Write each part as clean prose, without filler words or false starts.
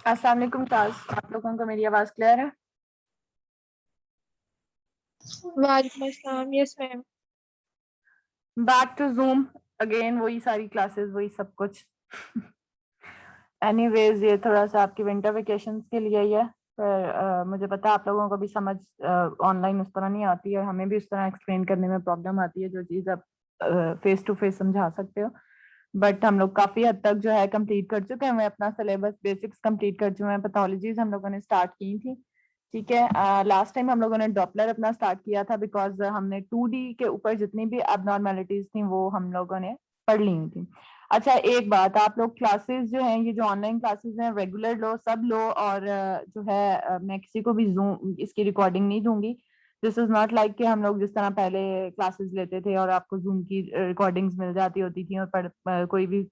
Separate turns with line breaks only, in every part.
अस्सलाम वालेकुम ताज, आप लोगों को मेरी आवाज क्लियर है?
वालेकुम अस्सलाम। Yes ma'am.
Back to Zoom again, वही सारी क्लासेस, वही सब कुछ। एनीवेज, ये थोड़ा सा आपकी विंटर वेकेशंस के लिए ही है, पर मुझे पता है आप लोगों को भी समझ ऑनलाइन उस तरह नहीं आती है, हमें भी उस तरह एक्सप्लेन करने में प्रॉब्लम आती है। जो चीज़ आप फेस टू फेस समझा सकते हो, बट हम लोग काफी हद तक जो है कंप्लीट कर चुके हैं। मैं अपना सिलेबस बेसिक्स कंप्लीट कर चुके हैं। पैथोलॉजीज हम लोगों ने स्टार्ट की थी, ठीक है। लास्ट टाइम हम लोगों ने डॉपलर अपना स्टार्ट किया था, बिकॉज हमने 2D के ऊपर जितनी भी एबनॉर्मेलिटीज थी वो हम लोगों ने पढ़ ली हुई थी। अच्छा, एक बात, आप लोग क्लासेस जो हैं, ये जो ऑनलाइन क्लासेस हैं, रेगुलर लो, सब लो। और जो है मैं किसी को भी जूम इसकी रिकॉर्डिंग नहीं दूंगी। दिस इज नॉट लाइक कि हम लोग जिस तरह पहले क्लासेस लेते थे और आपको जूम की रिकॉर्डिंग्स मिल जाती होती थी और कोई भी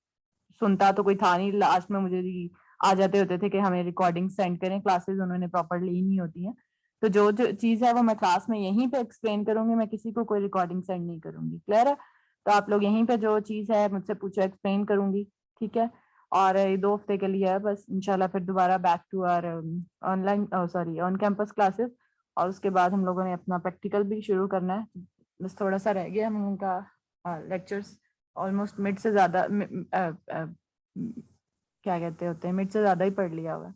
सुनता तो कोई था नहीं, लास्ट में मुझे भी आ जाते होते थे कि हमें रिकॉर्डिंग सेंड करें, क्लासेस उन्होंने प्रॉपरली ली नहीं होती हैं। तो जो जो चीज़ है वो मैं क्लास में यहीं पे एक्सप्लेन करूंगी, मैं किसी को कोई रिकॉर्डिंग सेंड नहीं करूंगी। क्लियर है? तो आप लोग यहीं पे जो चीज़ है मुझसे पूछो, एक्सप्लेन करूंगी, ठीक है। और ये 2 हफ्ते के लिए है बस, इंशाल्लाह फिर दोबारा back to our online, sorry, on campus classes. और उसके बाद हम लोगों ने अपना प्रैक्टिकल भी शुरू करना है। बस थोड़ा सा रह गया हम उनका लेक्चर्स, ऑलमोस्ट मिड से ज्यादा क्या कहते होते हैं, मिड से ज्यादा ही पढ़ लिया हुआ है।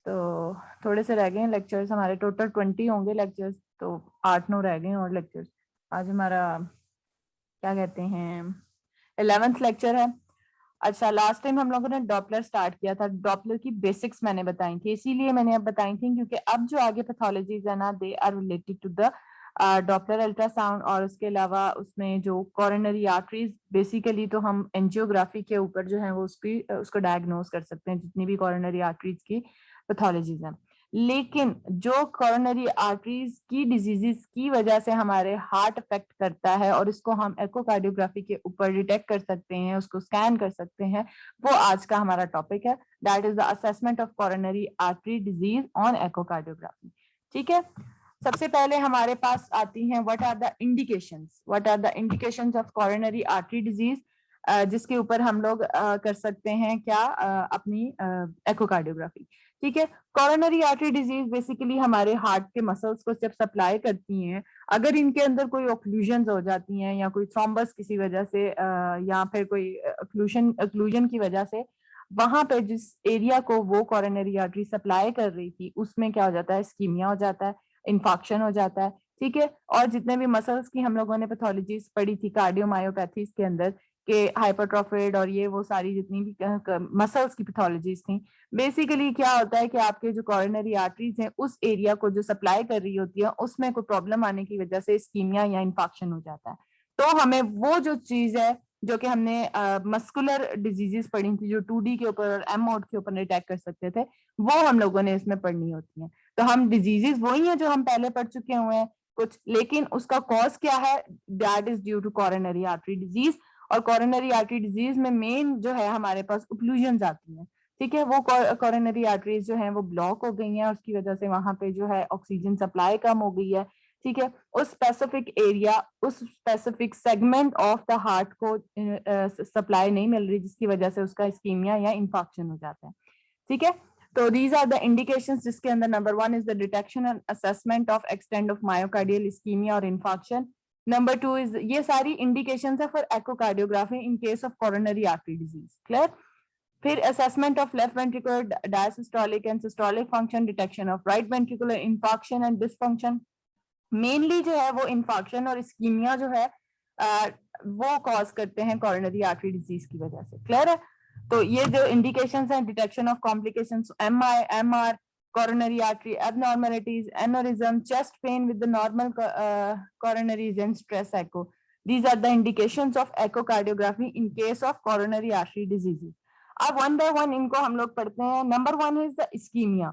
तो थोड़े से रह गए हैं लेक्चर्स, हमारे टोटल 20 होंगे लेक्चर्स, तो 8-9 रह गए हैं और लेक्चर्स। आज हमारा क्या कहते हैं 11th लेक्चर है। अच्छा, लास्ट टाइम हम लोगों ने डॉपलर स्टार्ट किया था, डॉपलर की बेसिक्स मैंने बताई थी, इसीलिए मैंने अब बताई थी क्योंकि अब जो आगे पैथोलॉजीज है ना, they are related to the Doppler ultrasound. और उसके अलावा उसमें जो कॉरोनरी आर्टरीज, बेसिकली तो हम एंजियोग्राफी के ऊपर जो है वो उसको डायग्नोज कर सकते हैं, जितनी भी कॉरोनरी आर्टरीज की पैथोलॉजीज हैं। लेकिन जो कॉरोनरी आर्टरीज की डिजीजेस की वजह से हमारे हार्ट अफेक्ट करता है और इसको हम एकोकार्डियोग्राफी के ऊपर डिटेक्ट कर सकते हैं, उसको स्कैन कर सकते हैं, वो आज का हमारा टॉपिक है। That is the assessment of coronary artery disease on echocardiography, ठीक है। सबसे पहले हमारे पास आती हैं what are the indications of coronary artery disease, जिसके ऊपर हम लोग कर सकते हैं क्या, अपनी एकोकार्डियोग्राफी, ठीक है। कॉरोनरी आर्टरी डिजीज बेसिकली हमारे हार्ट के मसल्स को जब सप्लाई करती हैं, अगर इनके अंदर कोई ऑक्लूजन हो जाती हैं या कोई थ्रोम्बस किसी वजह से, या फिर कोई ऑक्लूजन की वजह से, वहां पे जिस एरिया को वो कॉरोनरी आर्टरी सप्लाई कर रही थी उसमें क्या हो जाता है, स्कीमिया हो जाता है, इन्फॉक्शन हो जाता है, ठीक है। और जितने भी मसल्स की हम लोगों ने पैथोलॉजीज पढ़ी थी कार्डियोमायोपैथीज के अंदर, के हाइपरट्रोफिड और ये वो सारी जितनी भी मसल्स की पैथोलॉजीज थी, बेसिकली क्या होता है कि आपके जो कॉरोनरी आर्टरीज हैं उस एरिया को जो सप्लाई कर रही होती है उसमें कोई प्रॉब्लम आने की वजह से स्कीमिया या इन्फॉक्शन हो जाता है। तो हमें वो जो चीज है जो कि हमने मस्कुलर डिजीजेस पढ़ी थी, जो 2D के ऊपर और एम मोड के ऊपर डिटेक्ट कर सकते थे, वो हम लोगों ने इसमें पढ़नी होती है। तो हम डिजीजेस वही है जो हम पहले पढ़ चुके हुए हैं कुछ, लेकिन उसका कॉज क्या है, that is due to coronary artery disease. और कॉरोनरी आर्टरी डिजीज में मेन जो है हमारे पास ओक्लूजन आती हैं, ठीक है। वो कॉरोनरी आर्टरीज जो है वो ब्लॉक हो गई हैं और उसकी वजह से वहां पे जो है ऑक्सीजन सप्लाई कम हो गई है, ठीक है। उस स्पेसिफिक एरिया, उस specific segment of the heart को सप्लाई नहीं मिल रही, जिसकी वजह से उसका इस्कीमिया या इन्फॉक्शन हो जाता है, ठीक है। तो दीज आर द इंडिकेशंस, जिसके अंदर number 1 is the detection and assessment of extent of myocardial ischaemia और इन्फॉक्शन। नंबर 2 इज, ये सारी इंडिकेशन है for echocardiography in case of coronary artery disease. Clear? फिर assessment of left ventricular diastolic and systolic function, detection of right ventricular infarction and dysfunction. Mainly जो है वो infarction और ischemia जो है वो कॉज करते हैं कोरोनरी आर्टरी डिजीज की वजह से। क्लियर है? तो ये जो इंडिकेशंस हैं, detection of complications, MI, MR, coronary artery abnormalities, aneurysm, chest pain with the normal coronaries and stress echo. These are the indications of echocardiography in case of coronary artery diseases. अब one by one इनको हम लोग पढ़ते हैं। Number 1 is the ischaemia.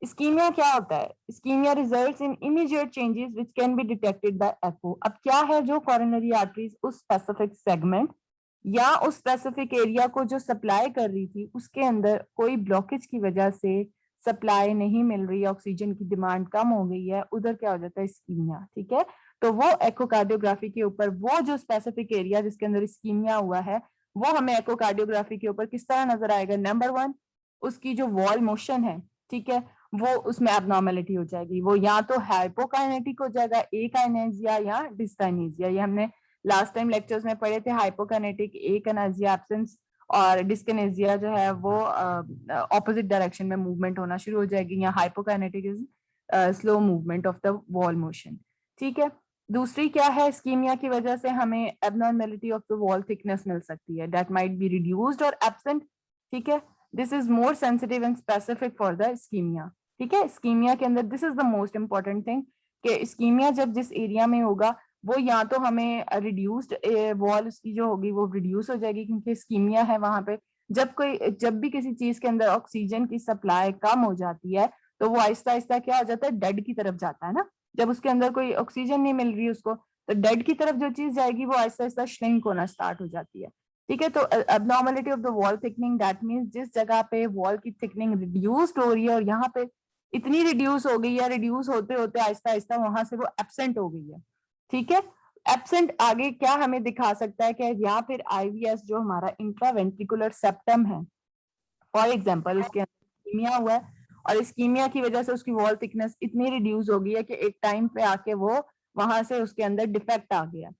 Ischaemia क्या होता है? Ischaemia results in immediate changes which can be detected by echo. अब क्या है, जो कोरोनरी आर्टरीज उस स्पेसिफिक सेगमेंट या उस स्पेसिफिक एरिया को जो सप्लाई कर रही थी उसके अंदर कोई ब्लॉकेज की वजह से सप्लाई नहीं मिल रही है, ऑक्सीजन की डिमांड कम हो गई है, उधर क्या हो जाता है, इस्कीमिया, ठीक है। तो वो एकोकार्डियोग्राफी के ऊपर वो जो स्पेसिफिक एरिया जिसके अंदर इस्कीमिया हुआ है वो हमें एकोकार्डियोग्राफी के ऊपर किस तरह नजर आएगा? नंबर 1, उसकी जो वॉल मोशन है, ठीक है, वो उसमें एबनॉर्मेलिटी हो जाएगी। वो या तो हाइपोकाइनेटिक हो जाएगा, अकाइनेसिया या डिस्काइनेसिया। ये हमने लास्ट टाइम लेक्चर्स में पढ़े थे, हाइपोकाइनेटिक अकाइनेसिया एब्सेंस, और डिस्काइनेसिया जो है वो ऑपोजिट डायरेक्शन में मूवमेंट होना शुरू हो जाएगी, या hypokinetic is slow movement of the wall motion, ठीक है। दूसरी क्या है, इस्कीमिया की वजह से हमें abnormality of the wall thickness मिल सकती है, दैट माइट बी रिड्यूस्ड और एब्सेंट, ठीक है। This is more sensitive and specific for the ischaemia, ठीक है। इस्कीमिया के अंदर this is the most important thing कि इस्कीमिया जब जिस एरिया में होगा वो या तो हमें रिड्यूस्ड वॉल उसकी जो होगी वो रिड्यूस हो जाएगी, क्योंकि इस्कीमिया है वहां पे। जब भी किसी चीज के अंदर ऑक्सीजन की सप्लाई कम हो जाती है तो वो आहिस्ता आहिस्ता क्या हो जाता है, डेड की तरफ जाता है ना। जब उसके अंदर कोई ऑक्सीजन नहीं मिल रही उसको, तो डेड की तरफ जो चीज जाएगी वो आहिस्ता आहिस्ता श्रिंक होना स्टार्ट हो जाती है, ठीक है। तो abnormality of the wall thickening, that means जिस जगह पे वॉल की थिकनिंग रिड्यूस्ड हो रही है और यहाँ पे इतनी रिड्यूस हो गई है, रिड्यूस होते होते आहिस्ता आहिस्ता वहां से वो एब्सेंट हो गई है, ठीक है। एब्सेंट आगे क्या हमें दिखा सकता है कि या फिर आईवीएस जो हमारा इंट्रावेंट्रिकुलर सेप्टम है, फॉर एग्जांपल उसके अंदर इस्कीमिया हुआ है और इस्कीमिया की वजह से उसकी वॉल थिकनेस इतनी रिड्यूस हो गई है कि एक टाइम पे आके वो वहां से उसके अंदर डिफेक्ट आ गया,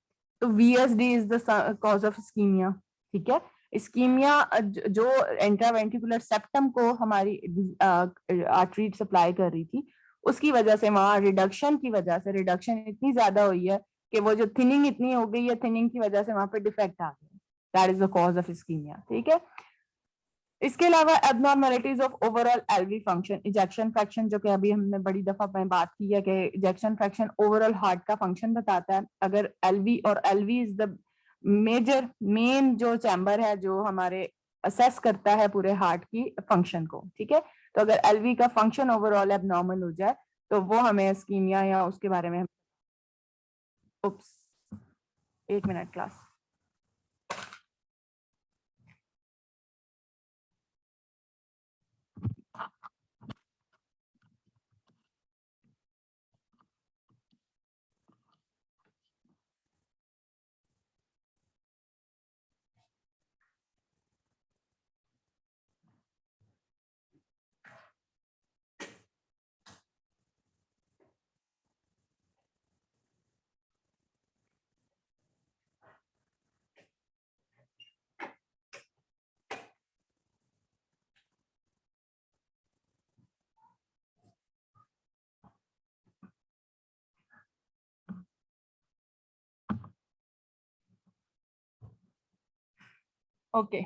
तो VSD is the cause of ischaemia, ठीक है। इस्कीमिया जो इंट्रावेंट्रिकुलर सेप्टम को हमारी आर्टरी सप्लाई कर रही थी, उसकी वजह से वहां रिडक्शन की वजह से रिडक्शन इतनी ज्यादा हुई है कि वो जो थिनिंग इतनी हो गई है, थिनिंग की वजह से वहां पे डिफेक्ट आ गया, that is the cause of ischaemia, ठीक है। इसके अलावा abnormalities of overall LV function, ejection fraction, जो कि अभी हमने बड़ी दफा में बात की है कि इजेक्शन फ्रैक्शन ओवरऑल हार्ट का फंक्शन बताता है। अगर एलवी, और एलवी इज द मेन जो चैम्बर है जो हमारे असेस करता है पूरे हार्ट की फंक्शन को, ठीक है। तो अगर एलवी का फंक्शन ओवरऑल एबनॉर्मल हो जाए तो वो हमें इस्कीमिया या उसके बारे में, उप्स, एक मिनट क्लास। ओके,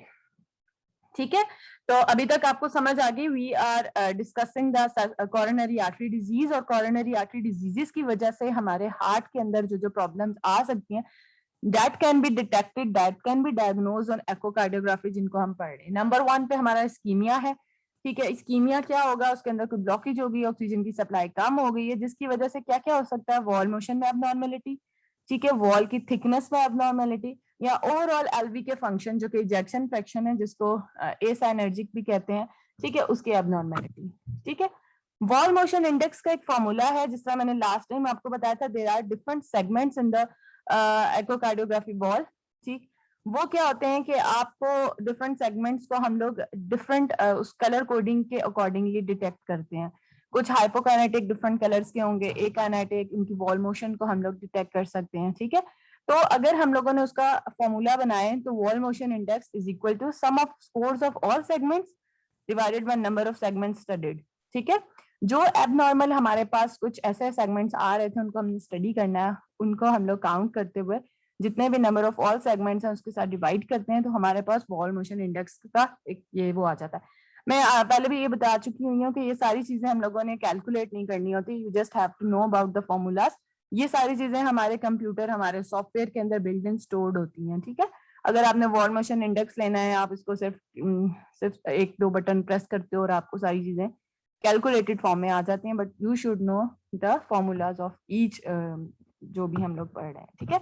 ठीक है। तो अभी तक आपको समझ आ गई, we are discussing the coronary artery disease, और कोरोनरी आर्टरी डिजीजेस की वजह से हमारे हार्ट के अंदर जो जो प्रॉब्लम्स आ सकती हैं, that can be detected, that can be diagnose on echocardiography, जिनको हम पढ़ रहे हैं। नंबर 1 पे हमारा इस्कीमिया है, ठीक है। इस्कीमिया क्या होगा, उसके अंदर कोई ब्लॉकेज होगी, ऑक्सीजन की सप्लाई कम हो गई है, जिसकी वजह से क्या क्या हो सकता है, वॉल मोशन में एबनॉर्मेलिटी, ठीक है, वॉल की थिकनेस में एबनॉर्मेलिटी, या ओवरऑल एलवी के फंक्शन जो कि इजेक्शन फ्रैक्शन है, जिसको एसाइनर्जिक भी कहते हैं, ठीक है, उसकी एबनॉर्मेलिटी, ठीक है। वॉल मोशन इंडेक्स का एक फॉर्मूला है, जिस तरह मैंने लास्ट टाइम आपको बताया था, there are different segments in the echocardiography wall, ठीक। वो क्या होते हैं कि आपको डिफरेंट सेगमेंट्स को हम लोग डिफरेंट उस कलर कोडिंग के अकॉर्डिंगली डिटेक्ट करते हैं। कुछ हाइपोकाइनेटिक डिफरेंट कलर्स के होंगे, एकाइनेटिक, उनकी वॉल मोशन को हम लोग डिटेक्ट कर सकते हैं, ठीक है। तो अगर हम लोगों ने उसका फॉर्मूला बनाए तो wall motion index is equal to sum of scores of all segments divided by number of segments studied, ठीक है। जो एबनॉर्मल हमारे पास कुछ ऐसे सेगमेंट्स आ रहे थे, उनको हमने स्टडी करना है, उनको हम लोग काउंट करते हुए जितने भी नंबर ऑफ ऑल सेगमेंट्स हैं उसके साथ डिवाइड करते हैं, तो हमारे पास वॉल मोशन इंडेक्स का एक ये वो आ जाता है। मैं पहले भी ये बता चुकी हुई हूँ कि ये सारी चीजें हम लोगों ने कैलकुलेट नहीं करनी होती, you just have to know about the formulas. ये सारी चीजें हमारे कंप्यूटर, हमारे सॉफ्टवेयर के अंदर बिल्ट इन स्टोर्ड होती हैं, ठीक है। अगर आपने वॉल मोशन इंडेक्स लेना है, आप इसको सिर्फ एक दो बटन प्रेस करते हो और आपको सारी चीजें कैलकुलेटेड फॉर्म में आ जाती हैं, but you should know the formulas of each जो भी हम लोग पढ़ रहे हैं, ठीक है।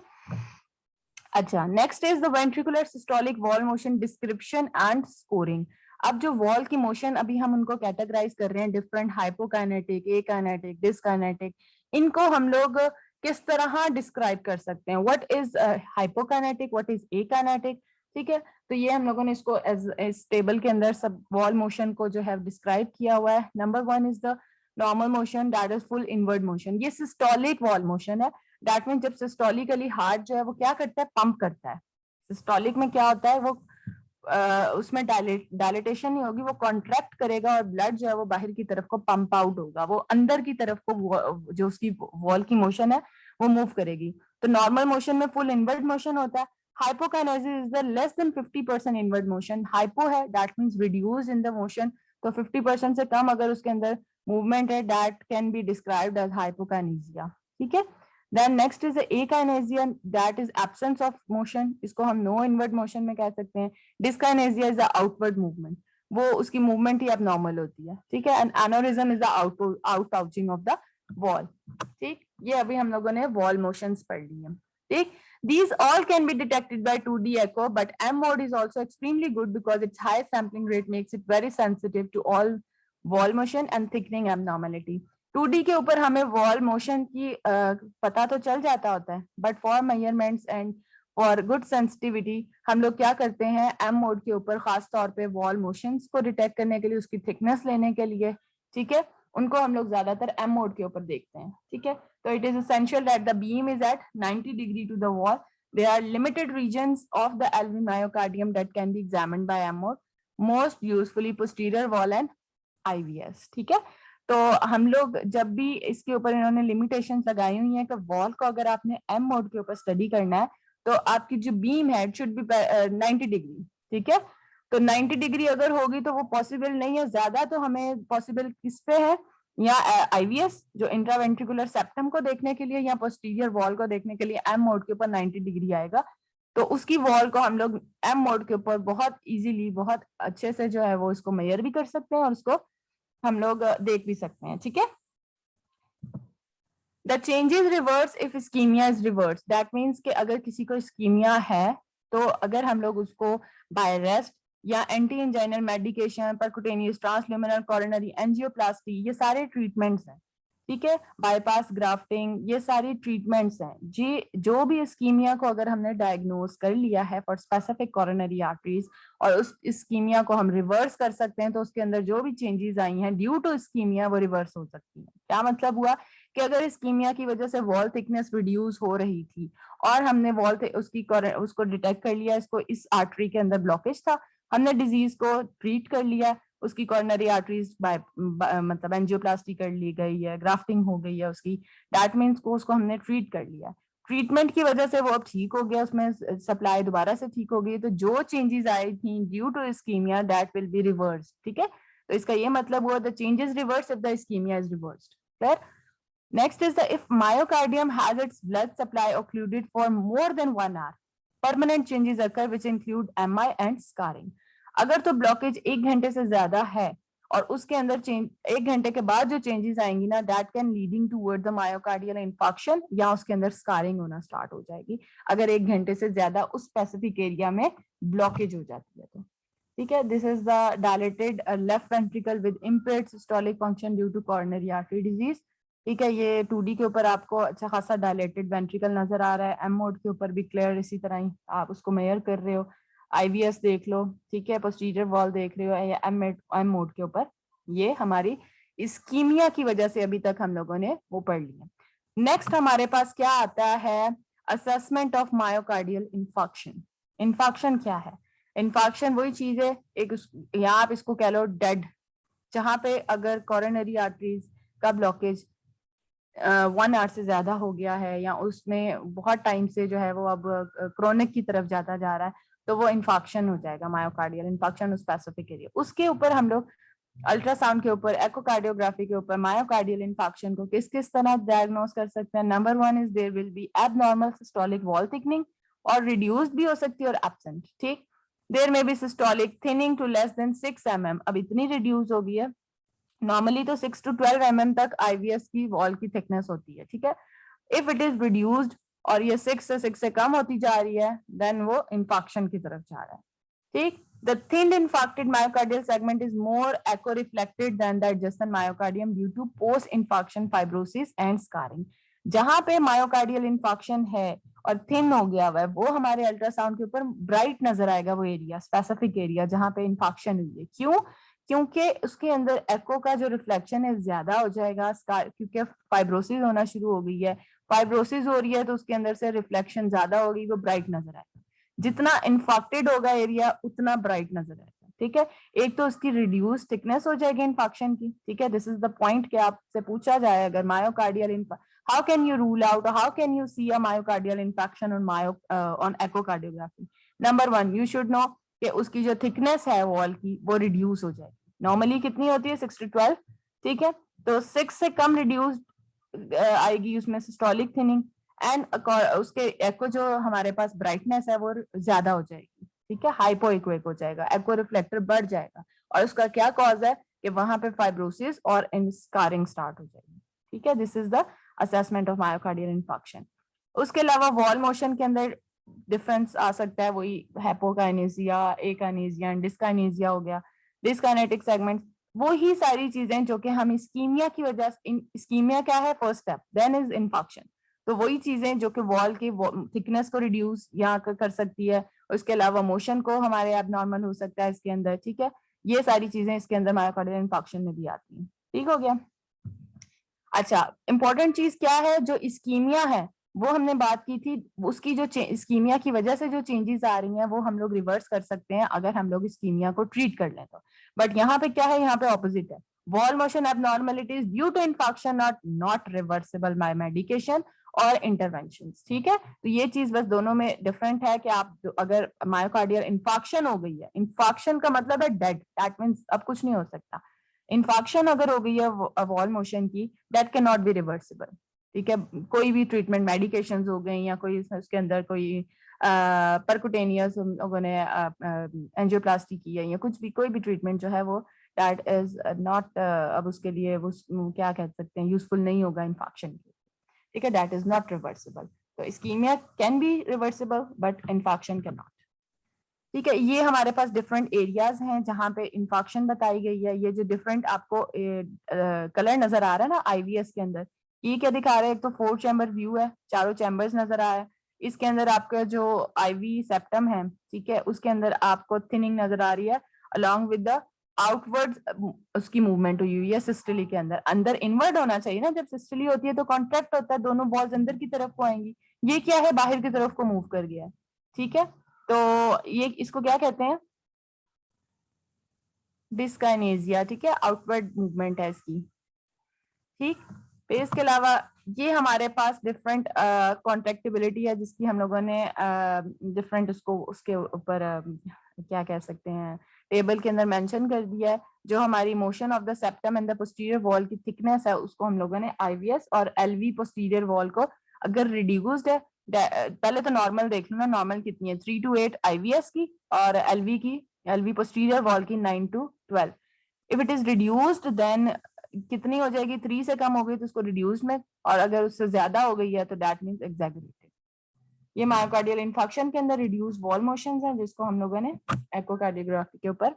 अच्छा, next is the ventricular systolic wall motion description and scoring. अब जो वॉल की मोशन अभी हम उनको कैटेगराइज कर रहे हैं, डिफरेंट हाइपोकाइनेटिक, एकाइनेटिक, डिस्काइनेटिक, इनको हम लोग किस तरह डिस्क्राइब कर सकते हैं, what is hypokinetic, what is एकाइनेटिक, ठीक है, तो ये हम लोगों ने इसको इस टेबल के अंदर सब वॉल मोशन को जो है डिस्क्राइब किया हुआ है। Number 1 is the normal motion, that is full inward motion. ये सिस्टोलिक वॉल मोशन है। दैट मीन जब सिस्टोलिकली हार्ट जो है वो क्या करता है, पंप करता है। सिस्टोलिक में क्या होता है, वो उसमें डायलिटेशन नहीं होगी, वो कॉन्ट्रैक्ट करेगा और ब्लड जो है वो बाहर की तरफ को पंप आउट होगा, वो अंदर की तरफ को जो उसकी वॉल की मोशन है वो मूव करेगी। तो नॉर्मल मोशन में फुल इनवर्ड मोशन होता है। Hypokinesis is the less than 50% inward motion. Hypo है that means reduce in the motion, तो 50% से कम अगर उसके अंदर मूवमेंट है that can be described as hypokinesia. ठीक है, then next is akinesia, that is absence of motion, इसको हम नो इनवर्ड मोशन में कह सकते हैं। Dyskinesia is the outward movement, वो उसकी मूवमेंट ही अब नॉर्मल होती है। ठीक है, and aneurysm is the out pouching of the wall. ठीक, ये अभी हम लोगों ने वॉल मोशंस पढ़ ली है। ठीक, these all can be detected by 2D echo, but M mode is also extremely good because its high sampling rate makes it very sensitive to all wall motion and thickening abnormality. 2D के ऊपर हमें wall motion की पता तो चल जाता होता है, but for measurements and for good sensitivity हम लोग क्या करते हैं, M mode के ऊपर खास तौर पे wall motions को डिटेक्ट करने के लिए, उसकी थिकनेस लेने के लिए, ठीक है, उनको हम लोग ज्यादातर M mode के ऊपर देखते हैं। ठीक है, so it is essential that the beam is at 90 degree to the wall. There are limited regions of the alveolar myocardium that can be examined by M mode, most usefully posterior wall and IVS. ठीक है, तो हम लोग जब भी इसके ऊपर इन्होंने लिमिटेशंस लगाई हुई हैं कि वॉल को अगर आपने M मोड के ऊपर स्टडी करना है तो आपकी जो बीम है शुड बी 90 डिग्री। ठीक है, तो 90 डिग्री अगर होगी तो वो पॉसिबल नहीं है, ज्यादा तो हमें पॉसिबल किस पे है, या आईवीएस जो इंट्रावेंट्रिकुलर सेप्टम को देखने के लिए या पोस्टीरियर वॉल को देखने के लिए एम मोड के ऊपर 90 डिग्री आएगा, तो उसकी वॉल को हम लोग एम मोड के ऊपर बहुत इजीली, बहुत अच्छे से जो है वो इसको मेजर भी कर सकते हैं और उसको हम लोग देख भी सकते हैं। ठीक है, the changes reverse if ischaemia is reverse, that means कि अगर किसी को इस्कीमिया है तो अगर हम लोग उसको बाय रेस्ट या anti anginal medication, percutaneous transluminal coronary angioplasty, ये सारे ट्रीटमेंट्स हैं। ठीक है, बाईपास ग्राफ्टिंग, ये सारी ट्रीटमेंट्स हैं जी। जो भी इस्कीमिया को अगर हमने डायग्नोज कर लिया है फॉर स्पेसिफिक कोरोनरी आर्टरीज और उस इस्कीमिया को हम रिवर्स कर सकते हैं, तो उसके अंदर जो भी चेंजेस आई हैं ड्यू टू इस्कीमिया वो रिवर्स हो सकती हैं। क्या मतलब हुआ कि अगर इस्कीमिया की वजह से वॉल थिकनेस रिड्यूस हो रही थी और हमने उसको डिटेक्ट कर लिया, इसको इस आर्टरी के अंदर ब्लॉकेज था, हमने डिजीज को ट्रीट कर लिया, उसकी कॉर्नरी आर्टरीज मतलब एंजियोप्लास्टी कर ली गई है, ग्राफ्टिंग हो गई है उसकी, दैट मीन्स को उसको हमने ट्रीट कर लिया। ट्रीटमेंट की वजह से वो अब ठीक हो गया, उसमें सप्लाई दोबारा से ठीक हो गई, तो जो चेंजेस आई थी due to ischaemia that will be reverse. ठीक है, तो इसका ये मतलब हुआ the changes reverse if the ischaemia is reversed. Clear? Next is the if myocardium has its blood supply occluded for more than 1 hour, permanent changes occur which include MI and scarring. अगर तो blockage 1 घंटे से ज्यादा है और उसके अंदर change 1 घंटे के बाद जो चेंजेस आएंगी ना, that can leading toward the myocardial infarction, या उसके अंदर स्कारिंग होना स्टार्ट हो जाएगी अगर 1 घंटे से ज्यादा उस स्पेसिफिक एरिया में ब्लॉकेज हो जाती है तो। ठीक है, this is the dilated left ventricle with impaired systolic function due to coronary artery disease. ठीक है, ये 2D के ऊपर आपको अच्छा खासा डायलेटेड वेंट्रिकल नजर आ रहा है, एम मोड के ऊपर भी क्लियर इसी तरह ही आप उसको मेजर कर रहे हो, आईवीएस देख लो, ठीक है, पोस्टीरियर वॉल देख रहे हो, या एम मोड के ऊपर, ये हमारी इस्कीमिया की वजह से अभी तक हम लोगों ने वो पढ़ लिया। नेक्स्ट हमारे पास क्या आता है, assessment of myocardial infarction. Infarction क्या है? इंफाक्शन वही चीज है, एक या आप इसको कह लो डेड, जहां पे अगर कोरोनरी आर्टरीज का ब्लॉकेज 1 आवर से ज्यादा हो गया है या उसमें बहुत टाइम से जो है वो अब क्रोनिक की तरफ जाता जा रहा है, तो वो इंफाक्शन हो जाएगा, मायोकार्डियल इंफाक्शन उस स्पेसिफिक एरिया। उसके ऊपर हम लोग अल्ट्रासाउंड के ऊपर, एकोकार्डियोग्राफी के ऊपर मायोकार्डियल इंफाक्शन को किस किस तरह डायग्नोस कर सकते हैं। Number 1 is there will be abnormal systolic wall thickening, और रिड्यूस्ड भी हो सकती है और एब्सेंट। ठीक, there may be systolic thinning to less than 6 mm, अब इतनी रिड्यूस हो गई है, नॉर्मली तो 6 to 12 mm तक आईवीएस की वॉल की थिकनेस होती है। ठीक है, इफ इट इज रिड्यूस्ड और ये 6 से कम होती जा रही है, देन वो इंफाक्शन की तरफ जा रहा है। ठीक, the thinned infarcted myocardial segment is more echo-reflected than the adjacent myocardium due to post-infarction fibrosis and scarring. जहां पे मायोकार्डियल इंफाक्शन है और थिन हो गया हुआ है, वो हमारे अल्ट्रासाउंड के ऊपर ब्राइट नजर आएगा, वो एरिया, स्पेसिफिक एरिया जहाँ पे इन्फेक्शन हुई है। क्यों? क्योंकि उसके अंदर एको का जो रिफ्लेक्शन है ज्यादा हो जाएगा, क्योंकि फाइब्रोसिस होना शुरू हो गई है, फाइब्रोसिस हो रही है तो उसके अंदर से रिफ्लेक्शन ज्यादा होगी, वो ब्राइट नजर आएगा। जितना इन्फेक्टेड होगा एरिया उतना ब्राइट नजर आएगा। ठीक है, एक तो उसकी रिड्यूस थिकनेस हो जाएगी इन्फेक्शन की। ठीक है, दिस इज द पॉइंट कि आपसे पूछा जाए अगर myocardial, how can you rule out or how can you see a myocardial infarction on echocardiography? Number one, you should know कि उसकी जो थिकनेस है वॉल की वो रिड्यूस हो जाएगी। नॉर्मली कितनी होती है? 6 to 12। ठीक है, तो 6 से कम रिड्यूस आएगी उसमें सिस्टोलिक थिनिंग, एंड उसके एको जो हमारे पास ब्राइटनेस है वो ज्यादा हो जाएगी। ठीक है, हाइपो एक्वेक हो जाएगा, एको रिफ्लेक्टर बढ़ जाएगा, और उसका क्या कॉज है कि वहां पे फाइब्रोसिस और स्कारिंग स्टार्ट हो जाएगी। ठीक है, this is the assessment of myocardial infection. उसके अलावा वॉल मोशन के अंदर डिफरेंस आ सकता है, वही हैपोकाइनेसिया, एकाइनेसिया, डिस्काइनेसिया हो गया, डिस्काइनेटिक सेगमेंट, वो ही सारी चीजें जो कि हम इस्कीमिया की वजह से, इस्कीमिया क्या है? First step, then is infection. तो वही चीजें जो कि वॉल की थिकनेस को रिड्यूस यहाँ कर सकती है, उसके अलावा मोशन को हमारे एबनॉर्मल हो सकता है इसके अंदर। ठीक है, ये सारी चीजें इसके अंदर मायोकार्डियल इन्फेक्शन में भी आती हैं। ठीक हो गया। अच्छा, इंपॉर्टेंट चीज क्या है? जो इस्कीमिया है वो हमने बात की थी, उसकी जो इस्कीमिया की वजह से जो चेंजेस आ रही हैं वो हम लोग रिवर्स कर सकते हैं अगर हम लोग इस्कीमिया को ट्रीट कर लें तो। बट यहाँ पे क्या है? यहाँ पे ऑपोजिट है, wall motion abnormalities due to infection are not reversible by medication और इंटरवेंशन। ठीक है, तो ये चीज बस दोनों में डिफरेंट है कि आप अगर मायोकार्डियल इन्फेक्शन हो गई है, इन्फेक्शन का मतलब है डेड, दैट मीन्स अब कुछ नहीं हो सकता। इन्फेक्शन अगर हो गई है वॉल मोशन की, that can not be reversible. ठीक है, कोई भी ट्रीटमेंट, मेडिकेशंस हो गई या कोई उसके अंदर कोई परकुटेनियस लोगों ने एंजियोप्लास्टी की है या कुछ भी, कोई भी ट्रीटमेंट जो है वो दैट इज नॉट, अब उसके लिए वो क्या कह सकते हैं, यूजफुल नहीं होगा इन्फेक्शन के। ठीक है, दैट इज नॉट रिवर्सिबल। तो ischaemia can be reversible but infection can not. ठीक है, ये हमारे पास डिफरेंट एरियाज हैं जहां पे इन्फेक्शन बताई गई है। ये जो डिफरेंट आपको कलर नजर आ रहा है ना आईवीएस के अंदर, ये क्या दिखा रहा है? एक तो 4 चैम्बर व्यू है, चारों चैम्बर्स नजर आ रहा है। इसके अंदर आपका जो आईवी सेप्टम है, ठीक है, उसके अंदर आपको थिनिंग नजर आ रही है अलॉन्ग विद द आउटवर्ड, उसकी मूवमेंट हुई हुई है सिस्टली के अंदर। अंदर इनवर्ड होना चाहिए ना, जब सिस्टली होती है तो कॉन्ट्रैक्ट होता है, दोनों बॉल्स अंदर की तरफ को आएंगी। ये क्या है? बाहर की तरफ को मूव कर गया है। ठीक है, तो ये इसको क्या कहते हैं? डिस्काइनेसिया। ठीक है, आउटवर्ड मूवमेंट है इसकी। ठीक, फिर इसके अलावा ये हमारे पास डिफरेंट कॉन्ट्रैक्टिबिलिटी है जिसकी हम लोगों ने डिफरेंट उसको उसके ऊपर क्या कह सकते हैं, टेबल के अंदर मेंशन कर दिया है। जो हमारी motion of the septum and the posterior wall की थिकनेस है उसको हम लोगों ने आईवीएस और एलवी पोस्टीरियर वॉल को अगर रिड्यूस्ड है, पहले तो नॉर्मल देख लो ना, नॉर्मल कितनी है? 3 to 8 आईवीएस की, और एलवी की, एलवी पोस्टीरियर वॉल की 9 to 12। If it is reduced then कितनी हो जाएगी? 3 से कम हो गई तो उसको रिड्यूस में, और अगर उससे ज्यादा हो गई है तो दैट मींस एक्सैगरेटेड। ये मायोकार्डियल इन्फेक्शन के अंदर रिड्यूस वॉल मोशंस हैं जिसको हम लोगों ने एकोकार्डियोग्राफी के ऊपर।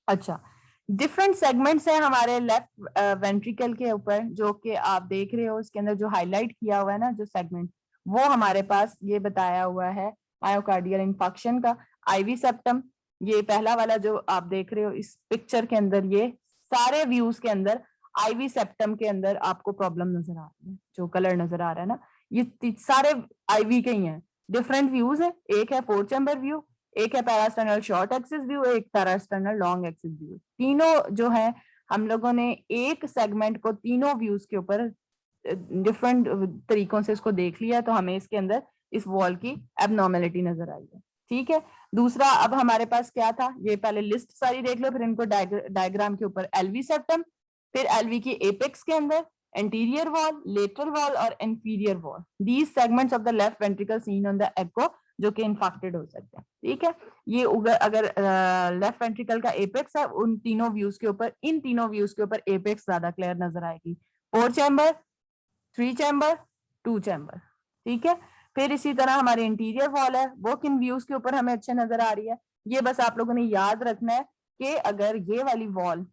अच्छा, डिफरेंट सेगमेंट्स हैं हमारे लेफ्ट वेंट्रिकल के ऊपर जो कि आप देख रहे हो, इसके अंदर जो हाईलाइट किया हुआ है ना जो सेगमेंट, वो हमारे पास ये बताया हुआ है मायोकार्डियल इन्फेक्शन का। आईवी सेप्टम, ये पहला वाला जो आप देख रहे हो इस पिक्चर के अंदर, ये सारे व्यूज के अंदर आईवी सेप्टम के अंदर आपको प्रॉब्लम नजर आ रही है, जो कलर नजर आ रहा है ना, ये सारे आईवी के ही हैं। डिफरेंट व्यूज है, एक है 4 चैम्बर व्यू, एक है पैरास्टर्नल शॉर्ट एक्सिस व्यू, एक पैरास्टर्नल लॉन्ग एक्सिस व्यू। तीनों जो है हम लोगों ने एक सेगमेंट को तीनों व्यूज के ऊपर डिफरेंट तरीकों से इसको देख लिया, तो हमें इसके अंदर इस वॉल की एबनॉर्मेलिटी नजर आई है। ठीक है, दूसरा अब हमारे पास क्या था, ये पहले लिस्ट सारी देख लो, फिर इनको डायग्राम के ऊपर एलवी सेप्टम, फिर एलवी की एपेक्स के अंदर एंटीरियर वॉल, लेटरल वॉल और inferior wall, these segments of the left ventricle seen on the echo जो कि इन्फेक्टेड हो सकते हैं। ठीक है, ये अगर लेफ्ट वेंट्रिकल का एपेक्स है, उन तीनों व्यूज के ऊपर, इन तीनों व्यूज के ऊपर एपेक्स ज्यादा क्लियर नजर आएगी। 4 चैम्बर, 3 चैम्बर, 2 चैम्बर। ठीक है, फिर इसी तरह हमारे इंटीरियर वॉल है, वो किन व्यूज के ऊपर हमें अच्छे नजर आ रही है, ये बस आप लोगों ने याद रखना है कि अगर ये वाली वॉल,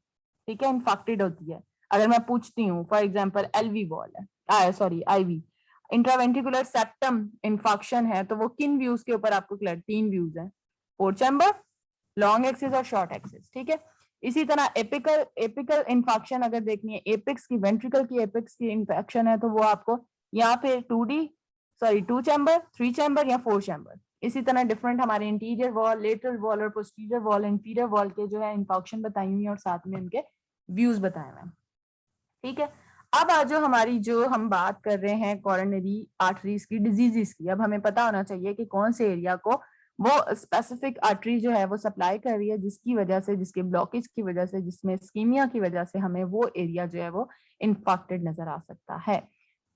ठीक है, इन्फेक्टेड होती है, अगर मैं पूछती हूँ फॉर एग्जांपल एलवी वॉल है, sorry ivy, intraventricular septum infarction है तो वो किन व्यूज के ऊपर आपको क्लियर, 3 व्यूज है, 4 चैम्बर, लॉन्ग एक्सिस और शॉर्ट एक्सिस, ठीक है। इसी तरह एपिकल इंफाक्शन अगर देखनी है, एपिक्स की, वेंट्रिकल की एपिक्स की इंफेक्शन है तो वो आपको यहाँ पे 2 चैम्बर, 3 चैम्बर या 4 चैम्बर। इसी तरह डिफरेंट हमारे इंटीरियर वॉल, लेटरल वॉल और पोस्टीरियर वॉल, इंफीरियर वॉल के जो है इंफेक्शन बताई हुई है और साथ में उनके व्यूज बताए हुए हैं, ठीक है। अब आज जो हम बात कर रहे हैं कोरोनरी आर्टरीज की डिजीजेस की, अब हमें पता होना चाहिए कि कौन से एरिया को वो स्पेसिफिक आर्टरी जो है वो सप्लाई कर रही है, जिसकी वजह से, जिसके ब्लॉकेज की वजह से, जिसमें इस्कीमिया की वजह से हमें वो एरिया जो है वो इन्फेक्टेड नजर आ सकता है,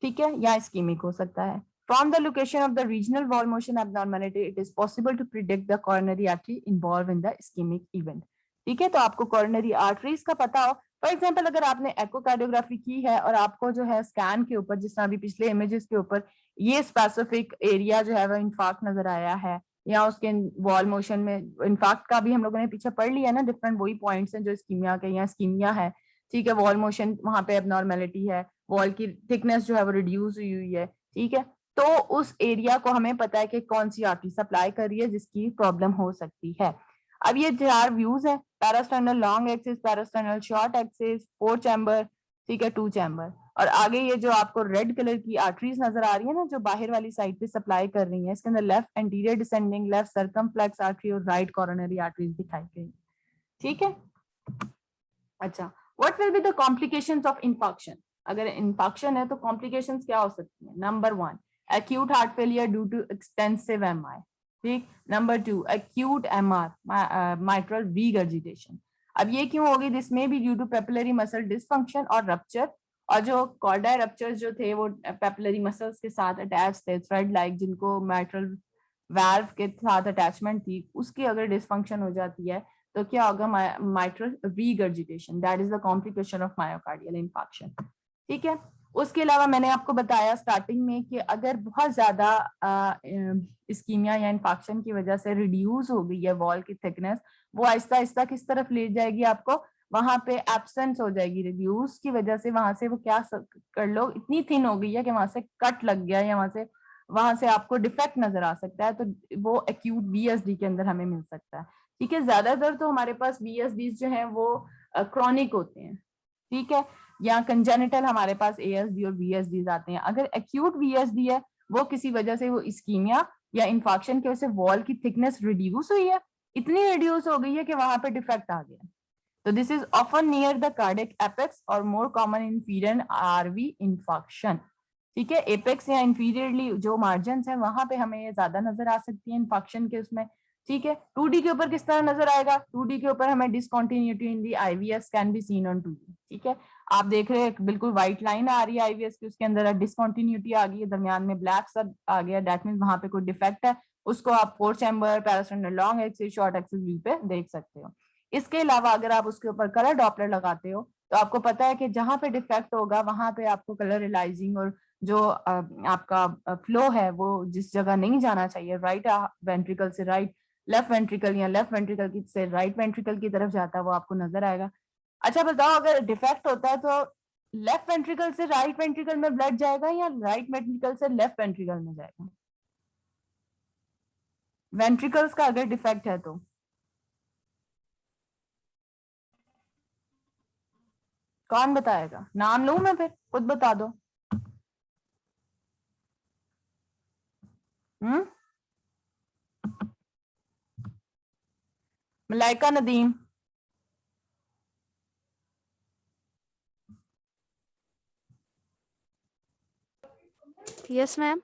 ठीक है, या इस्कीमिक हो सकता है। From the location of the regional wall motion abnormality, it is possible to predict the coronary artery involved in the ischemic event. ठीक है, तो आपको coronary arteries का पता हो, फॉर एग्जाम्पल अगर आपने एकोकार्डियोग्राफी की है और आपको जो है स्कैन के ऊपर, जिस तरह अभी पिछले इमेजेस के ऊपर ये स्पेसिफिक एरिया जो है वो इन्फाक्ट नजर आया है, या उसके वॉल मोशन में इन्फाक्ट का भी हम लोगों ने पीछे पढ़ लिया ना, डिफरेंट वही पॉइंट्स हैं जो इस्कीमिया के, या इस्कीमिया है, ठीक है, वॉल मोशन वहां पे एबनॉर्मेलिटी है, वॉल की थिकनेस जो है वो रिड्यूस हुई है, ठीक है, तो उस एरिया को हमें पता है कि कौन सी आर्टरी सप्लाई कर रही है जिसकी प्रॉब्लम हो सकती है। अब ये 4 व्यूज है, parasternal long axis, parasternal short axis, 4 chamber, ठीक है, 2 चैम्बर, और आगे ये जो आपको रेड कलर की आर्टरीज नजर आ रही है ना जो बाहर वाली साइड पे सप्लाई कर रही है, इसके अंदर left anterior descending, left circumflex artery और राइट कोरोनरी आर्टरीज दिखाई गई, ठीक है। अच्छा, what will be the complications of infarction? अगर इंफाक्शन है तो कॉम्प्लिकेशंस क्या हो सकती है? Number 1, acute heart failure due to extensive MI, ठीक। Number 2, acute MR, mitral regurgitation। अब ये क्यों होगी? दिस में भी due to papillary muscle dysfunction और रप्चर, और जो कॉर्डाई रप्चर्स जो थे वो पेपिलरी मसल्स के साथ अटैच थे, थ्रेड लाइक, जिनको माइट्रल वाल्व के साथ अटैचमेंट थी, उसकी अगर डिसफंक्शन हो जाती है तो क्या होगा? Mitral regurgitation, that is the complication of myocardial infarction, ठीक है। उसके अलावा मैंने आपको बताया स्टार्टिंग में कि अगर बहुत ज्यादा इस्कीमिया या इंफेक्शन की वजह से रिड्यूस हो गई है वॉल की थिकनेस, वो आहिस्ता आहिस्ता किस तरफ ले जाएगी आपको? वहां पे एब्सेंस हो जाएगी, रिड्यूस की वजह से वहां से वो क्या कर लो, इतनी थिन हो गई है कि वहां से कट लग गया, या वहां से आपको डिफेक्ट नजर आ सकता है, तो वो एक्यूट बीएसडी के अंदर हमें मिल सकता है, ठीक है। ज्यादातर तो हमारे पास बीएसडी जो है वो क्रॉनिक होते हैं, ठीक है, या कंजेनिटल हमारे पास एएसडी और बीएसडी आते हैं। अगर एक्यूट बीएसडी है वो किसी वजह से, वो इस्कीमिया या इंफेक्शन की वजह से वॉल की थिकनेस रिड्यूस हुई है, इतनी रिड्यूस हो गई है कि वहां पे डिफेक्ट आ गया, तो this is often near the cardiac apex और more common in inferior RV infection, ठीक है। एपेक्स या इंफीरियरली जो मार्जिन है वहां पे हमें ये ज्यादा नजर आ सकती है इंफेक्शन के उसमें, ठीक है। 2D के ऊपर किस तरह नजर आएगा? 2D के ऊपर हमें discontinuity in the IVS can be seen on 2D, ठीक है। आप देख रहे हैं बिल्कुल व्हाइट लाइन आ रही है आईवीएस की, उसके अंदर डिसकंटिन्यूटी आ गई है, दरमियान में ब्लैक सा आ गया, दैट मींस वहां पे कोई डिफेक्ट है, उसको आप 4 chamber, parasternal long axis, short axis view पे देख सकते हो। इसके अलावा अगर आप उसके ऊपर कलर डॉपलर लगाते हो तो आपको पता है कि जहां पे डिफेक्ट होगा वहां पे आपको कलर रिलाइजिंग और जो आपका फ्लो है वो जिस जगह नहीं जाना चाहिए, राइट वेंट्रिकल से राइट लेफ्ट वेंट्रिकल या लेफ्ट वेंट्रिकल की से राइट वेंट्रिकल की तरफ जाता है, वो आपको नजर आएगा। अच्छा बताओ, अगर डिफेक्ट होता है तो लेफ्ट वेंट्रिकल से राइट वेंट्रिकल में ब्लड जाएगा या राइट वेंट्रिकल से लेफ्ट वेंट्रिकल में जाएगा? वेंट्रिकल्स का अगर डिफेक्ट है तो कौन बताएगा? नाम लूं मैं, फिर खुद बता दो। Malaika Nadeem,
yes ma'am.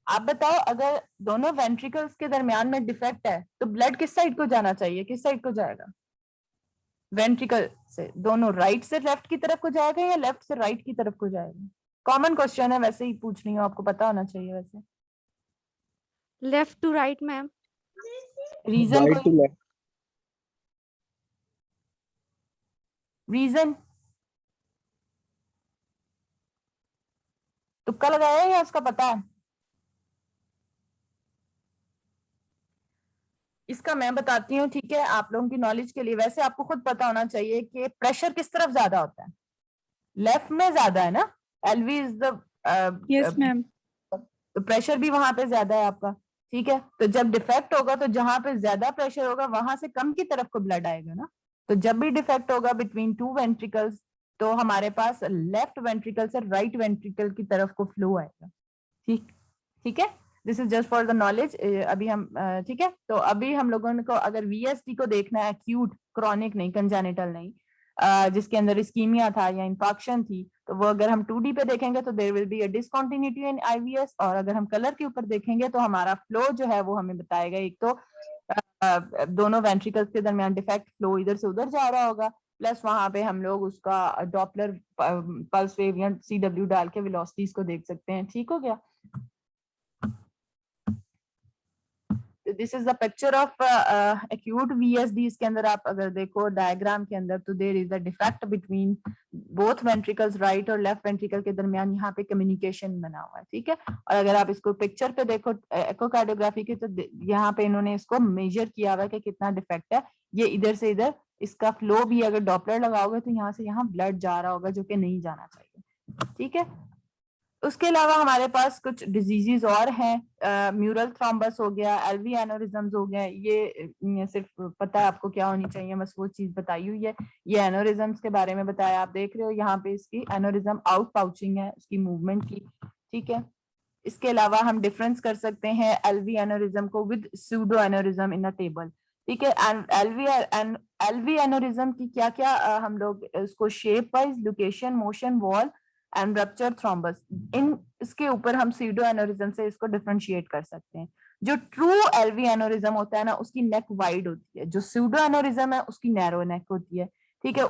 आप बताओ, अगर दोनों वेंट्रिकल्स के दरमियान में डिफेक्ट है तो ब्लड किस साइड को जाना चाहिए, किस साइड को जाएगा? वेंट्रिकल से दोनों राइट से लेफ्ट की तरफ को जाएगा या लेफ्ट से राइट की तरफ को जाएगा? कॉमन क्वेश्चन है, वैसे ही पूछ रही हूँ, आपको पता होना चाहिए वैसे।
Left to right ma'am.
Reason कोई? रीजन तुक्का लगाया या उसका पता है? इसका मैं बताती हूँ, ठीक है, आप लोगों की नॉलेज के लिए। वैसे आपको खुद पता होना चाहिए कि प्रेशर किस तरफ ज्यादा होता है, लेफ्ट में ज्यादा है ना, LV is the
yes ma'am.
तो प्रेशर भी वहां पे ज्यादा है आपका, ठीक है। तो जब डिफेक्ट होगा तो जहां पे ज्यादा प्रेशर होगा वहां से कम की तरफ को ब्लड आएगा ना। तो जब भी डिफेक्ट होगा बिटवीन टू वेंट्रिकल्स तो हमारे पास लेफ्ट वेंट्रिकल से राइट वेंट्रिकल की तरफ को फ्लो आएगा, ठीक ठीक है। This is just for the knowledge. अभी हम ठीक है, तो अभी हम लोगों को अगर वीएसडी को देखना है, एक्यूट क्रॉनिक नहीं, कंजेनिटल नहीं, जिसके अंदर इस्कीमिया था या इंफेक्शन थी, तो वो अगर हम 2D पे देखेंगे तो there will be a discontinuity in IVS. और अगर हम कलर के ऊपर देखेंगे तो हमारा फ्लो जो है वो हमें बताएगा, एक तो दोनों वेंट्रिकल्स के दरमियान डिफेक्ट फ्लो इधर से उधर जा रहा होगा, प्लस वहां पे हम लोग उसका डॉपलर पल्स वेव या सीडब्ल्यू डाल के वेलोसिटीज को देख सकते हैं। ठीक हो गया। This is the picture of acute VSD. इसके अंदर आप अगर देखो डायग्राम के अंदर तो there is a defect between both ventricles, right और लेफ्ट वेंट्रिकल के दरमियान यहाँ पे कम्युनिकेशन बना हुआ है, ठीक है। और अगर आप इसको पिक्चर पे देखो एकोकार्डियोग्राफी की, तो यहाँ पे इन्होंने इसको मेजर किया हुआ है कि कितना डिफेक्ट है। ये इधर से इधर इसका फ्लो भी अगर डॉपलर लगाओगे तो यहाँ से यहाँ ब्लड जा रहा होगा, जो कि नहीं जाना चाहिए, ठीक है। उसके अलावा हमारे पास कुछ डिजीजेस और हैं, म्यूरल थ्रोम्बस हो गया, एलवी एनोरिज्म्स हो गया। ये सिर्फ पता है आपको क्या होनी चाहिए, बस वो चीज बताई हुई है। ये एनोरिज्म्स के बारे में बताया, आप देख रहे हो यहाँ पे इसकी एनोरिज्म आउट पाउचिंग है उसकी मूवमेंट की, ठीक है। इसके अलावा हम डिफरेंस कर सकते हैं एलवी एनोरिज्म को with pseudo aneurysm in a table, ठीक है। एलवी एनोरिज्म की क्या क्या हम लोग इसको shape wise, location, motion, wall and rupture, thrombus, इन इसके ऊपर हम सीडो एनोरिज्म से इसको डिफरेंशिएट कर सकते हैं। जो ट्रू एलवी एनोरिज्म होता है ना, उसकी नेक वाइड होती है, जो सूडो एनोरिज्म है उसकी नैरो नेक होती है, ठीक है।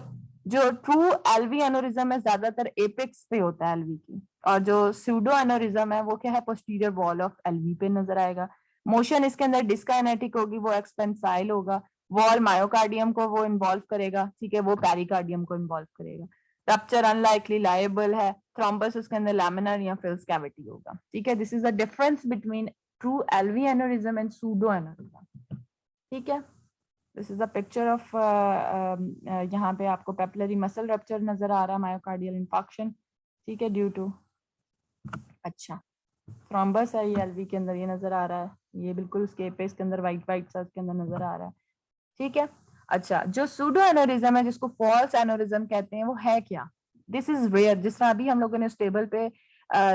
जो ट्रू एलवी एनोरिज्म है ज्यादातर एपेक्स पे होता है एलवी की, और जो सूडो एनोरिज्म है वो क्या है, पोस्टीरियर वॉल ऑफ एलवी पे नजर आएगा। मोशन इसके अंदर डिस्काइनेटिक होगी, वो एक्सपेंसाइल होगा। वॉल मायोकार्डियम को वो इन्वॉल्व करेगा, ठीक है, वो पेरिकार्डियम को इन्वॉल्व करेगा। रप्चर अनलाइकली लायबल है। थ्रोम्बस उसके अंदर लैमिनर या फिल्स कैविटी होगा, ठीक है। This is the difference between true LV aneurysm and pseudo aneurysm, ठीक है। This is the picture of, यहाँ पे आपको पेपिलरी मसल रप्चर नजर आ रहा है, मायोकार्डियल इंफाक्शन, ठीक है, ड्यू टू, अच्छा, थ्रोम्बस है ये एलवी के अंदर, ये नजर आ रहा है, ये बिल्कुल उसके एपेक्स के अंदर वाइट वाइट सा उसके अंदर नजर आ रहा है, ठीक है। अच्छा, जो सूडो एनोरिज्म है जिसको फॉल्स एनोरिज्म कहते हैं, वो है क्या? This is rare. जिस तरह अभी हम लोगों ने इस टेबल पे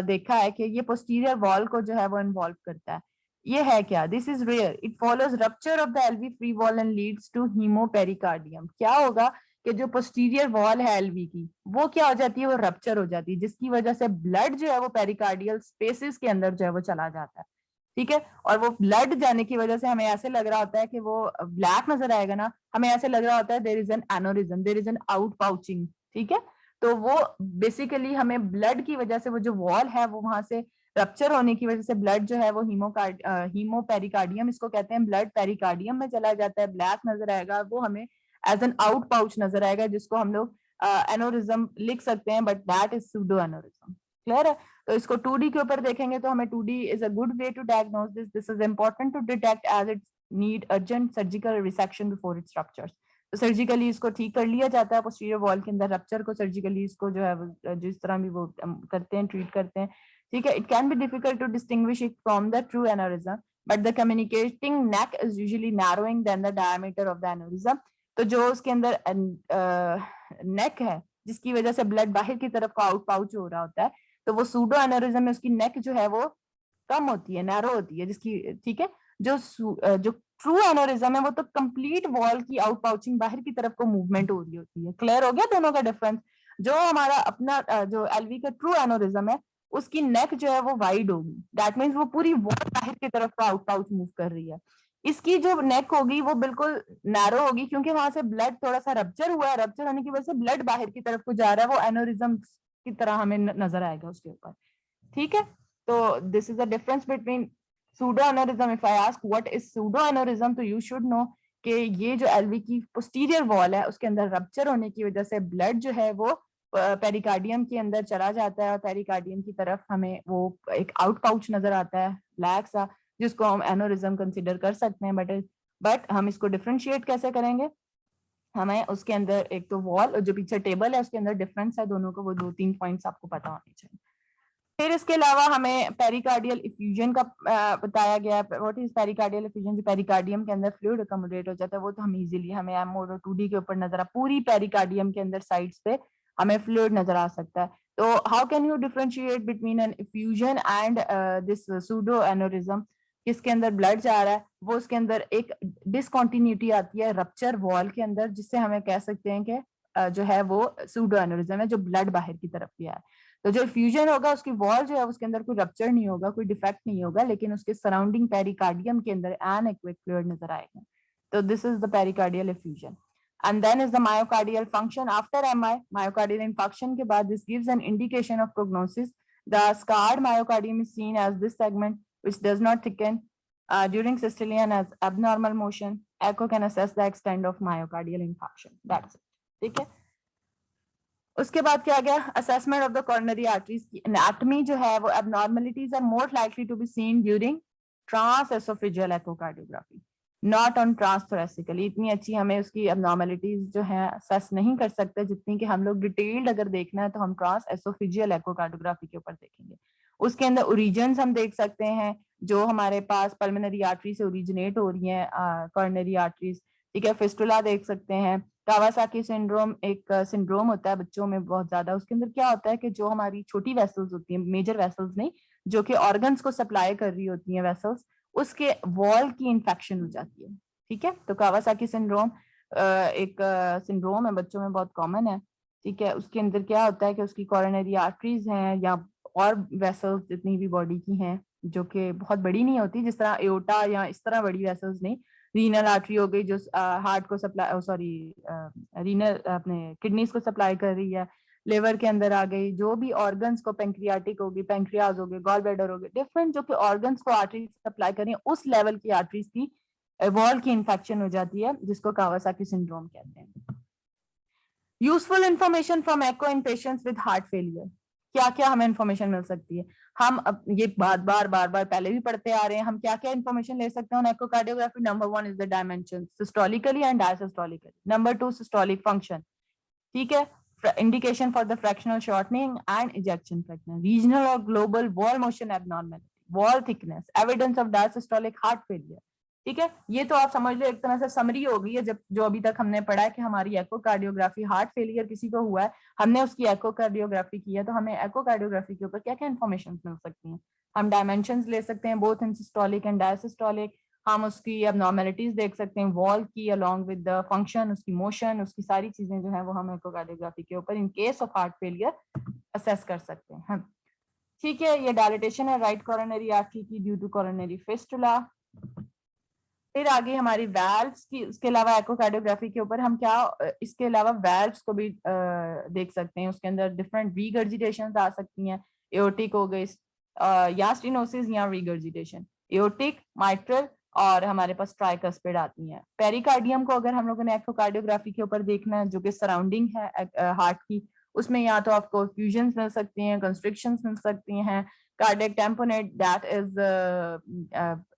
देखा है कि ये पोस्टीरियर वॉल को जो है वो इन्वॉल्व करता है, ये है क्या? This is rare. It follows rupture of the LV free wall and leads to haemopericardium. क्या होगा कि जो पोस्टीरियर वॉल है एलवी की, वो क्या हो जाती है, वो रप्चर हो जाती है, जिसकी वजह से ब्लड जो है वो पेरिकार्डियल स्पेसिस के अंदर जो है वो चला जाता है, ठीक है। और वो ब्लड जाने की वजह से हमें ऐसे लग रहा होता है कि वो ब्लैक नजर आएगा ना, हमें ऐसे लग रहा होता है there is an aneurysm, there is an outpouching, ठीक है। तो वो बेसिकली हमें ब्लड की वजह से वो जो वॉल है वो वहां से रप्चर होने की वजह से ब्लड जो है वो हीमोपेरिकार्डियम इसको कहते हैं, ब्लड पेरिकार्डियम में चला जाता है, ब्लैक नजर आएगा, वो हमें एज एन आउट पाउच नजर आएगा, जिसको हम लोग एनोरिज्म लिख सकते हैं, but that is pseudo aneurysm. Clear है? तो इसको 2D के ऊपर देखेंगे तो हमें 2D is a good way to diagnose this. This is important to detect as it need urgent surgical resection before its ruptures. तो सर्जिकली इसको ठीक कर लिया जाता है, पोस्टीरियर वॉल के अंदर रप्चर को सर्जिकली इसको जो है जिस तरह भी वो करते हैं, ट्रीट करते हैं, ठीक है। It can be difficult to distinguish it from the true aneurysm, but the communicating neck is usually narrowing than the diameter of the aneurysm. तो जो उसके अंदर नेक है जिसकी वजह से ब्लड बाहर की तरफ को आउट पाउच हो रहा होता है, तो वो सूडो एनोरिज्म में उसकी नेक जो है वो कम होती है, नैरो होती है, जिसकी, ठीक है। जो ट्रू एनोरिज्म है वो तो कंप्लीट वॉल की आउट पाउचिंग बाहर की तरफ को मूवमेंट हो रही होती है। क्लियर हो गया दोनों का डिफरेंस? जो हमारा अपना जो एलवी का ट्रू एनोरिज्म है उसकी नेक जो है वो वाइड होगी, दैट मीन्स वो पूरी वॉल बाहर की तरफ को आउट पाउच मूव कर रही है। इसकी जो नेक होगी वो बिल्कुल नैरो होगी, क्योंकि वहां से ब्लड थोड़ा सा रप्चर हुआ है, रप्चर होने की वजह से ब्लड बाहर की तरफ को जा रहा है, वो एनोरिज्म की तरह हमें नजर आएगा उसके ऊपर, ठीक है। तो this is the difference between pseudo aneurysm. If I ask what is pseudo aneurysm, तो यू शुड नो कि ये जो एलवी की पोस्टीरियर वॉल है उसके अंदर रप्चर होने की वजह से ब्लड जो है वो पेरिकार्डियम के अंदर चला जाता है, और पेरिकार्डियम की तरफ हमें वो एक आउट पाउच नजर आता है ब्लैक सा, जिसको हम एनोरिज्म कंसिडर कर सकते हैं। बट हम इसको डिफरेंशिएट कैसे करेंगे? हमें उसके अंदर एक तो वॉल और जो पीछे टेबल है उसके अंदर डिफरेंस है दोनों को, वो 2-3 पॉइंट्स आपको पता होने चाहिए। फिर इसके अलावा हमें पेरिकार्डियल इफ्यूजन का बताया गया। What is pericardial effusion? जो पेरिकार्डियम के अंदर फ्लूइड अकोमोडेट हो जाता है, वो तो हम इजीली हमें एमओ 2D के ऊपर नजर आ, पूरी पेरिकार्डियम के अंदर साइड्स पे हमें फ्लूइड नजर आ सकता है। तो how can you differentiate between an effusion and this pseudo aneurysm? किसके अंदर ब्लड जा रहा है, वो उसके अंदर एक डिसकॉन्टिन्यूटी आती है रप्चर वॉल के अंदर, जिससे हमें कह सकते हैं कि जो है वो सूडो एनोरिज्म है, जो ब्लड बाहर की तरफ गया है। तो जो फ्यूजन होगा उसकी वॉल जो है उसके अंदर कोई रप्चर नहीं होगा, कोई डिफेक्ट नहीं होगा, लेकिन उसके सराउंडिंग पेरिकार्डियम के अंदर एनेक्विक फ्लूइड नजर आएगा। तो this is the pericardial effusion. And then is the myocardial function after MI, myocardial infarction के बाद this gives an indication of prognosis. The scarred myocardium is seen as this segment which does not thicken during systole and as abnormal motion. Echo can assess the extent of myocardial infarction. That's it. ठीक है। उसके बाद क्या गया? Assessment of the coronary arteries की anatomy जो है वो abnormalities are more likely to be seen during transesophageal echocardiography, not on transthoracically. इतनी अच्छी हमें उसकी एबनॉर्मलिटीज जो है असेस नहीं कर सकते जितनी कि हम लोग डिटेल्ड अगर देखना है तो हम ट्रांसएसोफेजियल एकोकार्डियोग्राफी के ऊपर देखेंगे। उसके अंदर ओरिजिन्स हम देख सकते हैं जो हमारे पास पल्मोनरी आर्टरी से ओरिजिनेट हो रही हैं, कोरोनरी आर्टरीज। ठीक है, फिस्टुला देख सकते हैं। कावासाकी सिंड्रोम एक सिंड्रोम होता है बच्चों में बहुत ज्यादा। उसके अंदर क्या होता है कि जो हमारी छोटी वेसल्स होती हैं, मेजर वेसल्स नहीं, जो कि ऑर्गन्स को सप्लाई कर रही होती हैं वेसल्स, उसके वॉल की इंफेक्शन हो जाती है। ठीक है, तो कावासाकी सिंड्रोम एक सिंड्रोम है, बच्चों में बहुत कॉमन है। ठीक है, उसके अंदर क्या होता है कि उसकी कोरोनरी आर्टरीज हैं या और वेसल्स जितनी भी बॉडी की हैं, जो कि बहुत बड़ी नहीं होती, जिस तरह एओर्टा या इस तरह बड़ी वेसल्स नहीं, रीनल आर्टरी हो गई जो हार्ट को सप्लाई, सॉरी रीनल अपने किडनीज को सप्लाई कर रही है, लिवर के अंदर आ गई, जो भी ऑर्गन्स को, पेंक्रियाटिक होगी, पेंक्रियाज हो गए, गॉल ब्लैडर हो गए, डिफरेंट जो कि ऑर्गन्स को आर्टरी सप्लाई कर रही है, उस लेवल की आर्टरीज की वॉल की इंफेक्शन हो जाती है, जिसको कावासाकी सिंड्रोम कहते हैं। Useful information from echo in patients with heart failure. क्या क्या हमें इंफॉर्मेशन मिल सकती है? हम ये बार बार पहले भी पढ़ते आ रहे हैं, हम क्या क्या इंफॉर्मेशन ले सकते हैं on echocardiography? Number 1 is the dimension systolically and diastolically. Number 2 systolic function. ठीक है, indication for the fractional shortening and ejection fraction, regional और global wall motion abnormality, wall thickness, evidence of diastolic heart failure. ठीक है, ये तो आप समझ लो एक तरह से समरी हो गई है जब जो अभी तक हमने पढ़ा है कि हमारी एकोकार्डियोग्राफी, हार्ट फेलियर किसी को हुआ है, हमने उसकी एकोकार्डियोग्राफी की है, तो हमें एकोकार्डियोग्राफी के ऊपर क्या क्या इंफॉर्मेशन मिल सकती हैं? हम डायमेंशंस ले सकते हैं both in systolic and diastolic, हम उसकी एबनॉर्मलिटीज देख सकते हैं वॉल की अलोंग विद द फंक्शन, उसकी मोशन, उसकी सारी चीजें जो है वो हम एकोकार्डियोग्राफी के ऊपर इन case of heart failure assess कर सकते हैं। ठीक है, ये डायलेटेशन है राइट कोरोनरी आर्टरी की ड्यू टू कोरोनरी फिस्टुला। फिर आगे हमारी वैल्व्स की, उसके अलावा एकोकार्डियोग्राफी के ऊपर हम क्या इसके अलावा वैल्व्स को भी देख सकते हैं। उसके अंदर डिफरेंट रीगर्जिटेशंस आ सकती हैं, एओर्टिक हो गई या स्टेनोसिस या रीगर्जिटेशन, एओर्टिक, माइट्रल और हमारे पास ट्राइकस्पिड आती हैं। पेरिकार्डियम को अगर हम लोगों ने एकोकार्डियोग्राफी के ऊपर देखना है, जो कि सराउंडिंग है हार्ट की, उसमें या तो आपको फ्यूजन मिल सकती हैं, कंस्ट्रिक्शंस मिल सकती हैं, cardiac tamponade, that is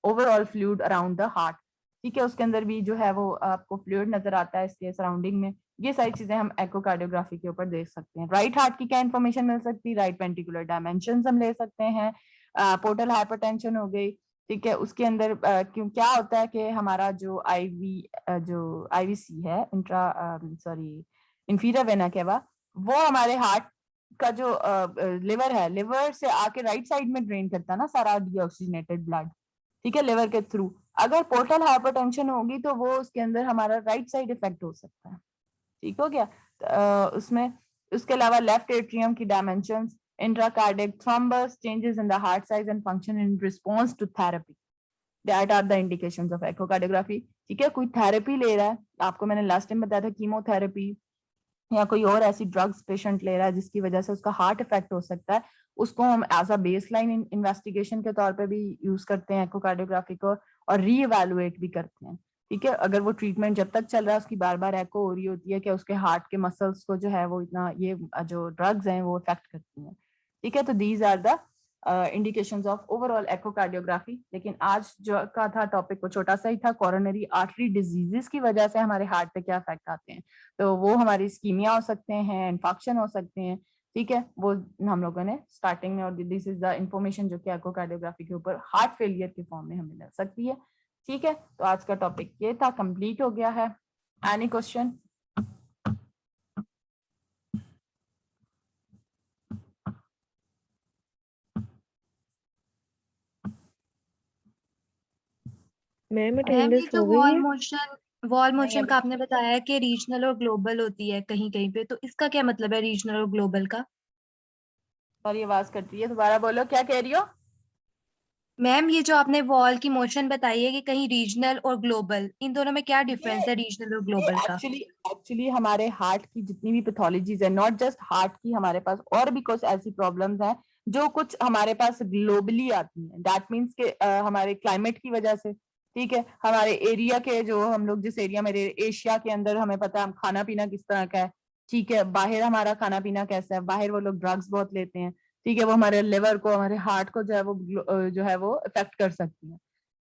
overall fluid around the heart. ठीक है, उसके अंदर भी जो है वो आपको फ्लूइड नजर आता है इसके सराउंडिंग में। ये सारी चीजें हम एकोकार्डियोग्राफी के ऊपर देख सकते हैं। राइट हार्ट की क्या इन्फॉर्मेशन मिल सकती है? राइट वेंट्रिकुलर डायमेंशंस हम ले सकते हैं, पोर्टल हाइपरटेंशन हो गई। ठीक है, उसके अंदर क्यों क्या होता है कि हमारा जो आईवीसी है, intra sorry inferior vena cava, वो हमारे हार्ट का जो लिवर है, लिवर से आके राइट साइड में ड्रेन करता है ना सारा डीऑक्सीजनेटेड ब्लड। ठीक है, लिवर के थ्रू। अगर पोर्टल हाइपरटेंशन होगी तो वो उसके अंदर हमारा राइट साइड इफेक्ट हो सकता है। ठीक हो गया। उसमें उसके अलावा लेफ्ट एट्रियम की dimensions, intracardiac thrombus, changes in the heart size and function in response to therapy, that are the indications of echocardiography. ठीक है, कोई थेरेपी ले रहा है, आपको मैंने लास्ट टाइम बताया था कीमोथेरेपी, या कोई और ऐसी ड्रग्स पेशेंट ले रहा है जिसकी वजह से उसका हार्ट इफेक्ट हो सकता है, उसको हम एज अ बेसलाइन इन्वेस्टिगेशन के तौर पे भी यूज करते हैं एकोकार्डियोग्राफी को, और रीइवैल्यूएट भी करते हैं। ठीक है, अगर वो ट्रीटमेंट जब तक चल रहा है उसकी बार बार एको हो रही होती है कि उसके हार्ट के मसल्स को जो है वो इतना, ये जो ड्रग्स हैं वो इफेक्ट करती हैं। ठीक है, तो these are the indications of overall echocardiography. लेकिन आज जो का था टॉपिक वो छोटा सा ही था, कोरोनरी आर्टरी डिजीजेस की वजह से हमारे हार्ट पे क्या इफेक्ट आते हैं। तो वो हमारी स्कीमिया हो सकते हैं, इन्फेक्शन हो सकते हैं, ठीक है, वो हम लोगों ने स्टार्टिंग में, और दिस इज द इंफॉर्मेशन जो कि एकोकार्डियोग्राफी के ऊपर हार्ट फेलियर के फॉर्म में हमें मिल सकती है। ठीक है, तो आज का टॉपिक ये था, कंप्लीट हो गया है। Any question?
मैम
मैम ये
अटेंडेंस
जो
हो गई है?
वॉल
नहीं,
मोशन
अभी
का आपने बताया है कि रीजनल और ग्लोबल होती है कहीं कहीं पे, तो इसका क्या मतलब है रीजनल और ग्लोबल का?
सॉरी आवाज कट रही है, दोबारा बोलो, क्या कह रही हो?
मैम ये जो आपने वॉल की मोशन बताई है कि कहीं रीजनल और ग्लोबल, इन दोनों में क्या डिफरेंस
ये
है रीजनल और
ये
ग्लोबल का?
एक्चुअली एक्चुअली हमारे हार्ट की जितनी भी पैथोलॉजीज है, नॉट जस्ट हार्ट की, हमारे पास और भी कुछ ऐसी प्रॉब्लम्स हैं जो कुछ हमारे पास ग्लोबली आती हैं। दैट मीन्स के हमारे क्लाइमेट की वजह से, ठीक है, हमारे एरिया के, जो हम लोग जिस एरिया में एशिया के अंदर, हमें पता है हम खाना पीना किस तरह का है, ठीक है, बाहर हमारा खाना पीना कैसा है, बाहर वो लोग ड्रग्स बहुत लेते हैं, ठीक है, वो हमारे लिवर को, हमारे हार्ट को जो है वो इफेक्ट कर सकती है।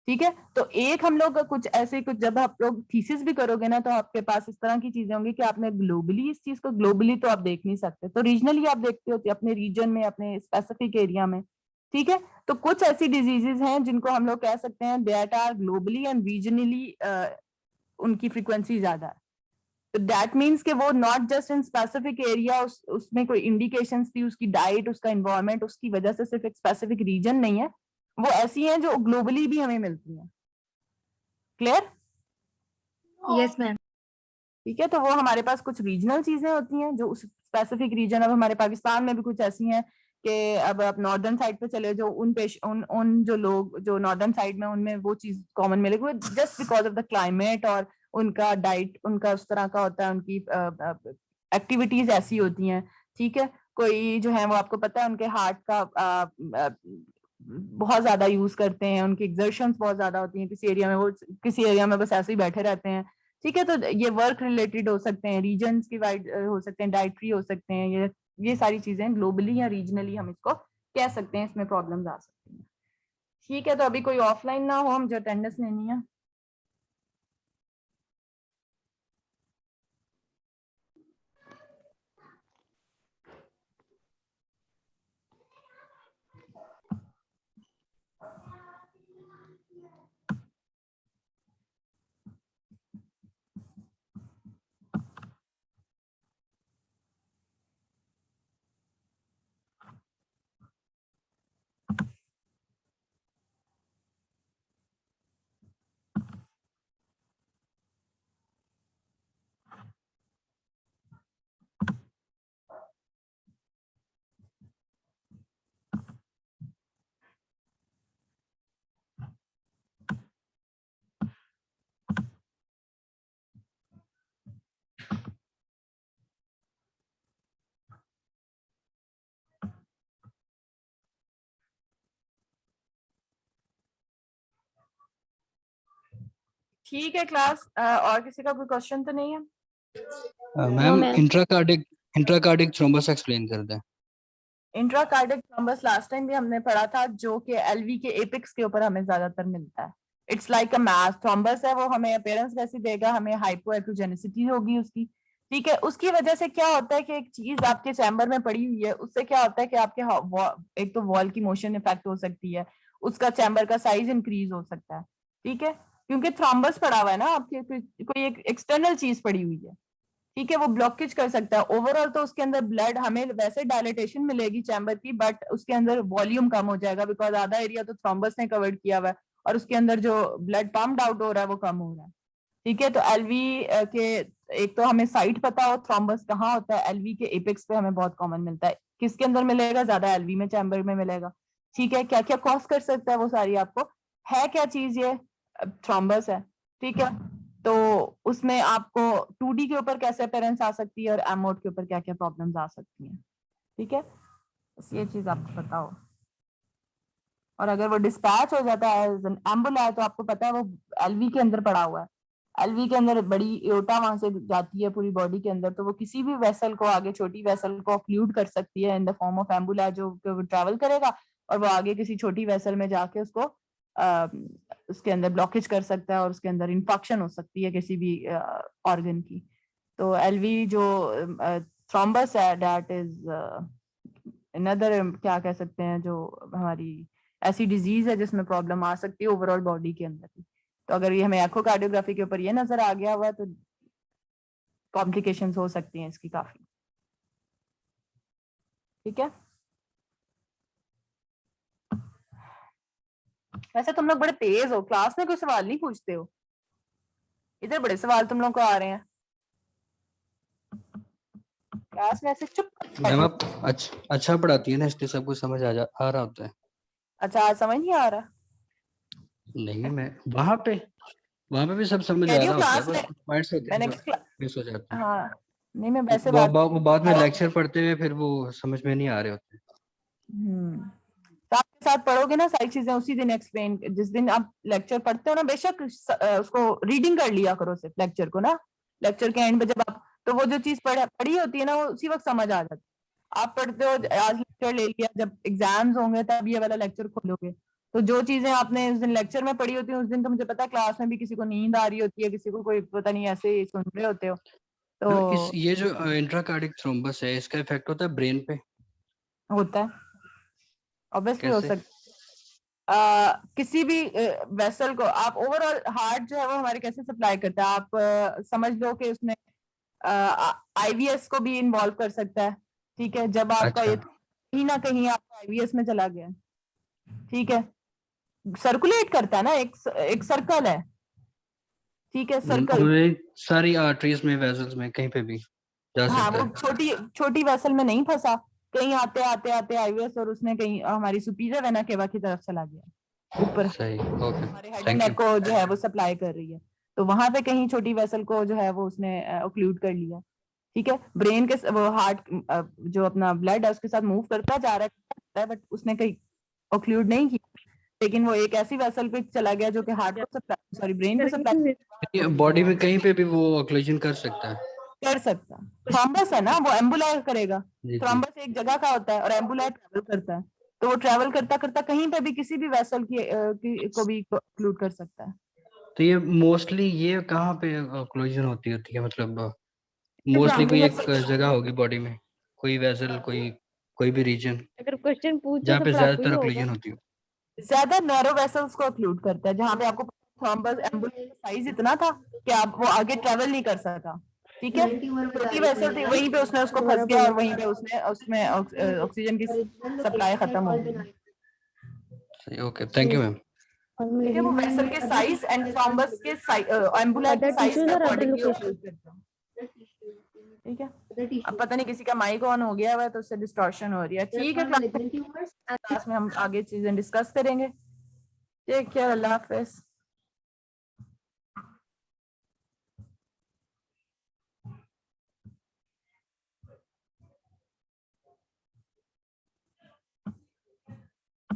ठीक है, तो एक हम लोग कुछ ऐसे, कुछ जब आप लोग थीसिस भी करोगे ना, तो आपके पास इस तरह की चीजें होंगी कि आपने ग्लोबली इस चीज को, ग्लोबली तो आप देख नहीं सकते, तो रीजनली आप देखते हो अपने रीजन में, अपने स्पेसिफिक एरिया में। ठीक है, तो कुछ ऐसी डिजीजेस हैं जिनको हम लोग कह सकते हैं that are globally and regionally, उनकी फ्रीक्वेंसी ज्यादा है। तो दैट मीन्स कि वो not just in specific area, उसमें कोई इंडिकेशंस थी, उसकी डाइट, उसका इन्वायरमेंट, उसकी वजह से सिर्फ एक स्पेसिफिक रीजन नहीं है, वो ऐसी हैं जो ग्लोबली भी हमें मिलती हैं। क्लियर?
Yes ma'am.
ठीक है, तो वो हमारे पास कुछ रीजनल चीजें होती हैं जो उस स्पेसिफिक रीजन, अब हमारे पाकिस्तान में भी कुछ ऐसी हैं कि अब आप नॉर्दर्न साइड पे चले जो उन जो लोग जो नॉर्दर्न साइड में, उनमें वो चीज कॉमन मिलेगी, just because of the climate, और उनका डाइट उनका उस तरह का होता है, उनकी एक्टिविटीज ऐसी होती हैं। ठीक है, कोई जो है वो आपको पता है उनके हार्ट का बहुत ज्यादा यूज करते हैं, उनकी एक्सर्शंस बहुत ज्यादा होती हैं, किसी एरिया में वो किसी एरिया में बस ऐसे ही बैठे रहते हैं। ठीक है, तो ये वर्क रिलेटेड हो सकते हैं, रीजन्स की वाइड हो सकते हैं, डाइटरी हो सकते हैं, ये सारी चीजें ग्लोबली या रीजनली हम इसको कह सकते हैं, इसमें प्रॉब्लम्स आ सकती हैं। ठीक है, तो अभी कोई ऑफलाइन ना हो, हम जो अटेंडेंस लेनी है। ठीक है क्लास, और किसी का कोई क्वेश्चन तो नहीं है?
No,
ma'am
ma'am.
Intracardiac thrombus explain कर दें।
इंट्राकार्डिक थ्रोम्बस लास्ट टाइम भी हमने पढ़ा था, जो कि एलवी के एपिक्स के ऊपर हमें ज्यादातर मिलता है। It's like a mass thrombus है, वो हमें अपीयरेंस वैसी देगा, हमें हाइपोएक्रोजेनिसिटी होगी उसकी। ठीक है, उसकी वजह से क्या होता है कि एक चीज आपके चैम्बर में पड़ी हुई है, उससे क्या होता है कि आपके एक तो वॉल की मोशन इफेक्ट हो सकती है, उसका चैम्बर का साइज इंक्रीज हो सकता है। ठीक है, क्योंकि थ्रोम्बस पड़ा हुआ है ना आपके, कोई एक एक्सटर्नल चीज पड़ी हुई है। ठीक है, वो ब्लॉकेज कर सकता है। ओवरऑल तो उसके अंदर ब्लड, हमें वैसे डायलेटेशन मिलेगी चैम्बर की, बट उसके अंदर वॉल्यूम कम हो जाएगा, बिकॉज आधा एरिया तो थ्रोम्बस ने कवर किया हुआ है, और उसके अंदर जो ब्लड पम्प्ड आउट हो रहा है वो कम हो रहा है। ठीक है, तो एलवी के एक तो हमें साइट पता हो थ्रोम्बस कहाँ होता है, एलवी के एपेक्स पे हमें बहुत कॉमन मिलता है। किसके अंदर मिलेगा? ज्यादा एलवी में, चैम्बर में मिलेगा। ठीक है, क्या क्या कॉज कर सकता है वो सारी आपको, है क्या चीज ये? थ्रोम्बस है। ठीक है, तो उसमें आपको 2D के ऊपर कैसे अपीयरेंस आ सकती है, और एम मोड के ऊपर क्या क्या प्रॉब्लम्स आ सकती हैं। ठीक है, बस ये चीज आपको पता हो। और अगर वो डिस्पैच हो जाता है एम्बुला है, तो आपको पता है वो एलवी के अंदर पड़ा हुआ है, एलवी के अंदर बड़ी एओर्टा वहां से जाती है पूरी बॉडी के अंदर, तो वो किसी भी वेसल को, आगे छोटी वेसल को ऑक्लूड कर सकती है इन द फॉर्म ऑफ एम्बुला, जो ट्रेवल करेगा, और वो आगे किसी छोटी वेसल में जाके उसको उसके अंदर ब्लॉकेज कर सकता है, और उसके अंदर इन्फेक्शन हो सकती है किसी भी ऑर्गन की। तो एलवी जो थ्रोम्बस है, दैट इज अनदर, क्या कह सकते हैं, जो हमारी ऐसी डिजीज है जिसमें प्रॉब्लम आ सकती है ओवरऑल बॉडी के अंदर। तो अगर ये हमें एकोकार्डियोग्राफी के ऊपर ये नजर आ गया हुआ तो कॉम्प्लिकेशंस हो सकती हैं इसकी काफी। ठीक है, वैसे तुम लोग बड़े तेज हो, क्लास में कोई सवाल नहीं पूछते हो, इधर बड़े सवाल तुम लोग को आ रहे हैं, क्लास में ऐसे चुप
मैम आप अच्छा पढ़ाती है ना, इसलिए सब कुछ समझ आ रहा होता है।
अच्छा, आज समझ नहीं आ रहा?
नहीं, मैं वहां पे भी सब समझ
कह
आ
रही
रहा
हूँ
होता है,
क्लास
बस
में
पॉइंट्स होते हैं
मैंने
जो मिस हो जाते हैं।
हाँ, नहीं मैं वैसे बात
वो बाद में लेक्चर पढ़ते हुए फिर वो समझ में नहीं आ रहे होते।
तो आपके साथ पढ़ोगे ना सारी चीजें उसी दिन एक्सप्लेन, जिस दिन आप लेक्चर पढ़ते हो ना, बेशक उसको रीडिंग कर लिया करो सिर्फ लेक्चर को ना, लेक्चर के एंड पे जब आप, तो वो जो चीज पढ़ी होती है ना वो उसी वक्त समझ आ जाती है। आप पढ़ते हो, आज लेक्चर ले लिया, जब एग्जाम्स होंगे तब ये वाला लेक्चर खोलोगे, तो जो चीजें आपने उस दिन लेक्चर में पढ़ी होती है, उस दिन तो मुझे पता है क्लास में भी किसी को नींद आ रही होती है, किसी को कोई पता नहीं ऐसे ही सुन रहे होते हो। तो
ये जो इंट्राकार्डिक थ्रोम्बस है, इसका इफेक्ट होता है ब्रेन पे?
होता है, ऑब्वियसली हो
कैसे?
सकता किसी भी वेसल को आप, ओवरऑल हार्ट जो है वो हमारे कैसे सप्लाई करता है, आप समझ लो कि उसमें आईवीएस को भी इन्वॉल्व कर सकता है। ठीक है, जब आपका
अच्छा।
ये कहीं ना कहीं आपका आईवीएस में चला गया, ठीक है, सर्कुलेट करता है ना, एक सर्कल है, ठीक है, सर्कल।
पूरे सारी आर्टरीज में, वेसल्स में, कहीं पे भी जा
हाँ,
सकता
वो
है।
छोटी छोटी वेसल में नहीं फंसा, कहीं आते आते आते आईवीएस और उसने कहीं हमारी सुपीरियर वेना केवा की तरफ चला गया ऊपर,
सही, ओके,
हमारे हेड एंड
थैंक यू।
नेक को जो है वो सप्लाई कर रही है, तो वहां पे कहीं छोटी वेसल को जो है वो उसने ओक्लूड कर लिया। ठीक है, ब्रेन के वो हार्ट जो अपना ब्लड है उसके साथ मूव करता जा रहा है, बट उसने कहीं ओक्लूड नहीं किया, लेकिन वो एक ऐसी वेसल पे चला गया जो कि हार्ट को सप्लाई, सॉरी, ब्रेन को सप्लाई
बॉडी में कहीं पे भी वो ऑक्लूजन कर सकता है?
कर सकता। थ्रोम्बस है ना, वो एम्बुलाय करेगा,
जी जी।
थ्रोम्बस एक जगह का होता है और एम्बुलाय ट्रेवल करता है, तो वो ट्रेवल करता करता कहीं पे भी किसी भी वेसल को भी इंक्लूड कर सकता है।
तो ये मोस्टली ये कहाँ पे ऑक्लूजन होती है, मतलब मोस्टली कोई एक जगह होगी बॉडी में, कोई वेसल, कोई भी रीजन
अगर क्वेश्चन पूछो
जहाँ
तो
पे
पढ़ाकू ही
ज्यादातर
होगा।
ऑक्लूजन होती हो?
ज्यादा नैरो वेसल्स को इंक्लूड करता है, जहाँ पे आपको थ्रोम्बस एम्बुलाय का साइज इतना था कि आप वो आगे ट्रेवल नहीं कर सका। ठीक है, छोटी वेसल थी, वहीं पे उसने उसको फंस गया और वहीं पे उसने उसमें ऑक्सीजन की सप्लाई खत्म हो गई।
सही, ओके, थैंक यू मैम।
ठीक है, वो वेसल के साइज एंड थ्रोम्बस के एम्बुलाय के साइज के अकॉर्डिंगली इंक्लूड करता है। ठीक है, अब पता नहीं किसी का माइक ऑन हो गया है तो उससे डिस्टॉर्शन हो रही है। ठीक है, क्लास में हम आगे चीजें डिस्कस करेंगे। टेक केयर, अल्लाह हाफिज।